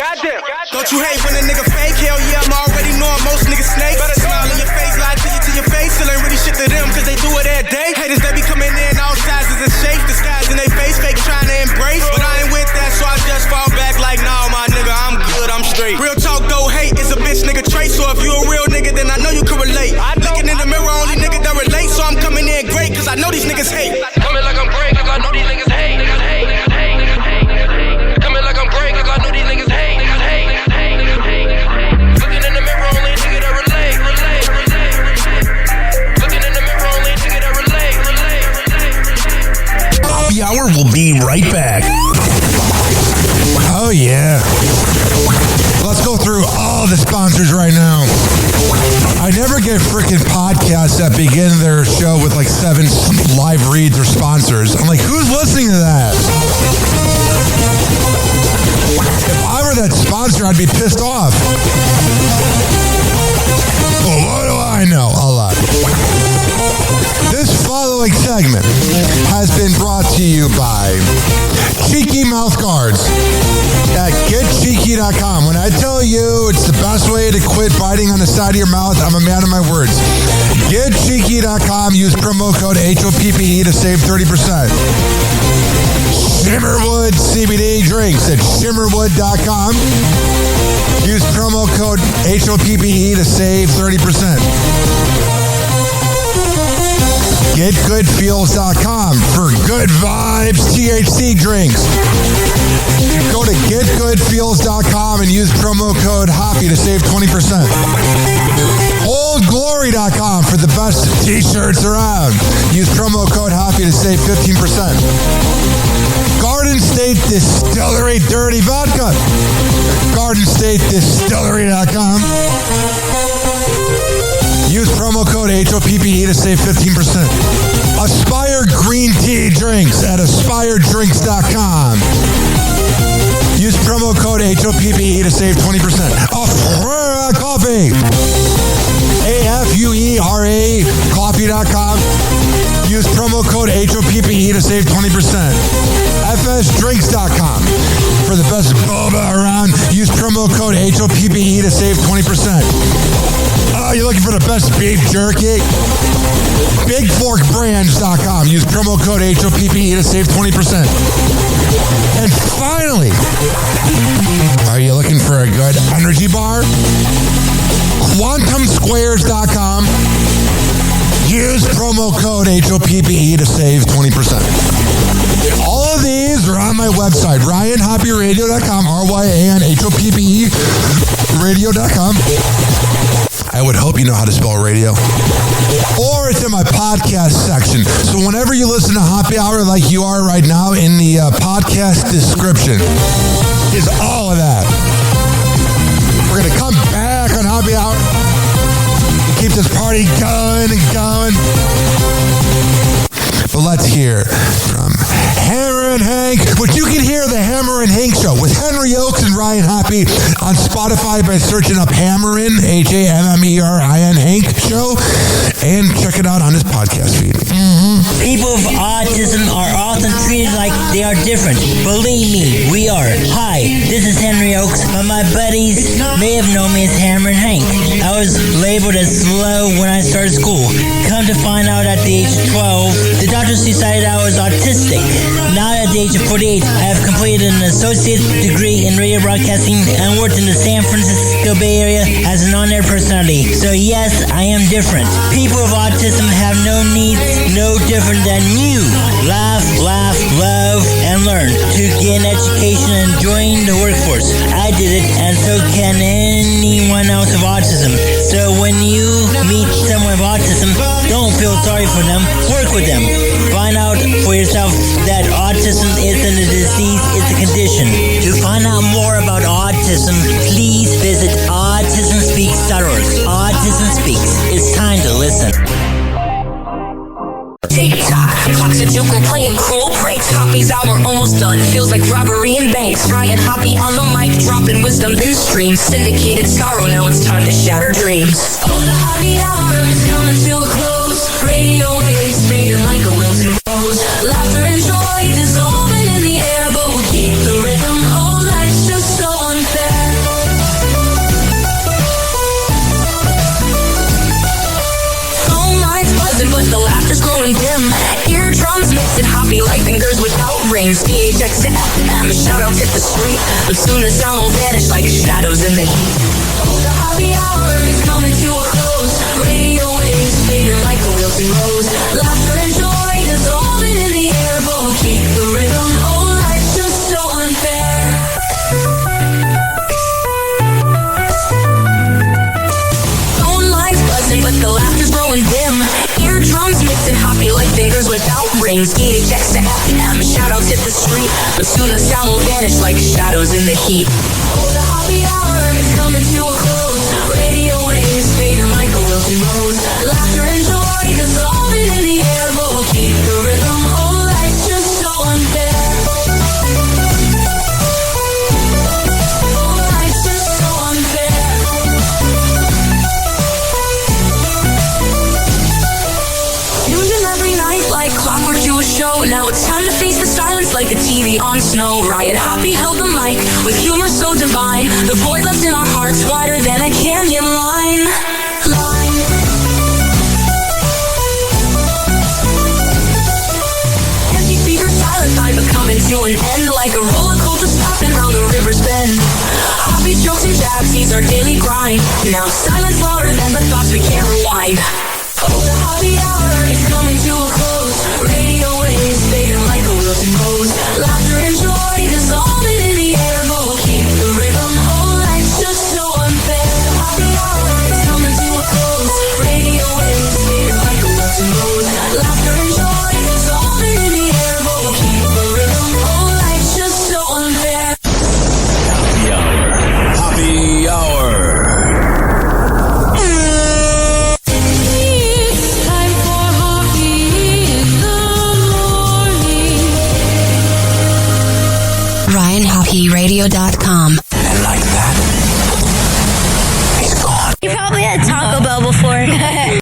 Don't you hate when a nigga fake? Hell yeah, I'm already knowing most niggas snakes. Smile in your face, lie to your face. Still ain't really shit to them, cause they do it every day. Haters, they be coming in all sizes and shapes. Disguising they face, fake trying to embrace. But I ain't with that, so I just fall back like, nah, my nigga, I'm good, I'm straight. Real talk, though, hate is a bitch nigga trait. So if you a real nigga, then I know you can relate. Looking in the mirror, only nigga that relate. So I'm coming in great, cause I know these niggas hate. Coming like I'm great, cause I know these niggas hate. Coming like I'm great, cause I know these niggas hate. Looking in the mirror, only nigga that relate. Looking in the mirror, only nigga that relate. Happy Hour will be right back. Oh, yeah. Let's go through all the sponsors right now. I never get freaking podcasts that begin their show with like 7 live reads or sponsors. I'm like, who's listening to that? If I were that sponsor, I'd be pissed off. Well, what do I know? A lot. This following segment has been brought to you by Cheeky Mouth Guards at getcheeky.com. When I tell you it's the best way to quit biting on the side of your mouth, I'm a man of my words. Getcheeky.com. Use promo code HOPPE to save 30%. Shimmerwood CBD drinks at shimmerwood.com. Use promo code HOPPE to save 30%. getgoodfeels.com for good vibes THC drinks. Go to getgoodfeels.com and use promo code Hoppy to save 20%. OldGlory.com for the best t-shirts around. Use promo code Hoppy to save 15%. Garden State Distillery Dirty Vodka. GardenStateDistillery.com. Use promo code HOPPE to save 15%. Aspire Green Tea Drinks at AspireDrinks.com. Use promo code HOPPE to save 20%. Afura Coffee. AFUERA Coffee.com. Use promo code HOPPE to save 20%. FSDrinks.com. For the best boba around, use promo code HOPPE to save 20%. Oh, you're looking for the best beef jerky? BigForkBrands.com. Use promo code HOPPE to save 20%. And finally, are you looking for a good energy bar? QuantumSquares.com. Use promo code HOPPE to save 20%. All of these are on my website, RyanHoppyRadio.com, RYANHOPPE Radio.com. I would hope you know how to spell radio. Or it's in my podcast section. So whenever you listen to Hoppy Hour like you are right now, in the podcast description is all of that. We're going to come back on Hoppy Hour. Keep this party going and going. But let's hear from Hammer and Hank, which you can hear the Hammer and Hank Show with Henry Oakes and Ryan Hoppy on Spotify by searching up Hammerin, HAMMERIN Hank Show, and check it out on his podcast feed. People with autism are often treated like they are different. Believe me, we are. Hi, this is Henry Oakes, but my buddies may have known me as Hammer and Hank. I was labeled as slow when I started school. Come to find out at the age of 12, the doctors decided I was autistic. Now at the age of 48, I have completed an associate degree in radio broadcasting and worked in the San Francisco Bay Area as an on-air personality. So yes, I am different. People with autism have no needs, no different than you. Laugh, love, and learn to get an education and join the workforce. I did it, and so can anyone else with autism. So when you meet someone with autism, don't feel sorry for them. Work with them. Find out for yourself that autism isn't a disease, it's a condition. To find out more about autism, please visit autismspeaks.org. Autism Speaks. It's time to listen. TikTok, clocks are juking, playing cruel pranks. Hoppy's hour almost done, feels like robbery in banks. Ryan Hoppy on the mic, dropping wisdom through streams. Syndicated sorrow, now it's time to shatter dreams. Oh, the Hoppy hour is coming to a close. Radio waves fading like a wilted rose. Laughter and joy dissolving in the air, but we'll keep the rhythm. Oh, life's just so unfair. Phone lines buzzing, but the laughter's growing dim. Eardrums mixing Hoppy like fingers without rings. PHX to FM, shout-outs hit the street, but soon the sound will vanish like shadows in the heat. Oh, the Hoppy hour is coming to a close. Radio waves fading like a wilted rose. Laughter and joy dissolving in the air, but we'll keep the rhythm. Oh, life's just so unfair. Phone lines buzzing, but the laughter's growing dim. Eardrums mixing Hoppy like fingers without rings. PHX to FM, shout-outs hit the street, but soon the sound will vanish like shadows in the heat. Oh, the Hoppy hour is coming to a close. Radio waves fading like a wilted rose. Laughter and joy dissolving in the air, but we'll keep the rhythm. Oh, life's just so unfair. Oh, life's just so unfair. Tune in every night like clockwork to a show. Now it's time to face the silence like a TV on snow. Riot Hoppy held the mic with humor so divine. The void left in our hearts wider than a canyon line. Empty speakers silent, I become into an end like a roller coaster stopping round the river's bend. Hoppy jokes and jabs, he's our daily grind. Now silence louder than the thoughts we can't rewind. Oh, the Hoppy hour is coming to a close. HappyHourRadio.com. And like that, he's gone. You probably had Taco Bell before.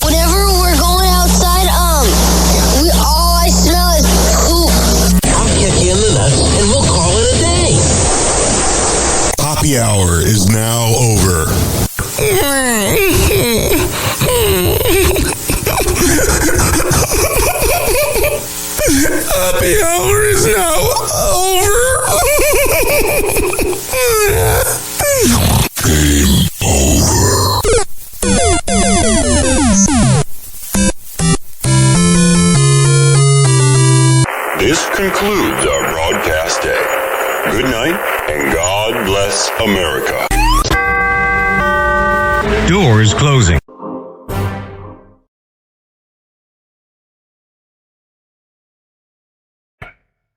Whenever we're going outside, all I smell is poop. I'll kick you in the nuts and we'll call it a day. Happy hour is now over. Happy hour is now over. Game over. This concludes our broadcast day. Good night and God bless America. Doors closing.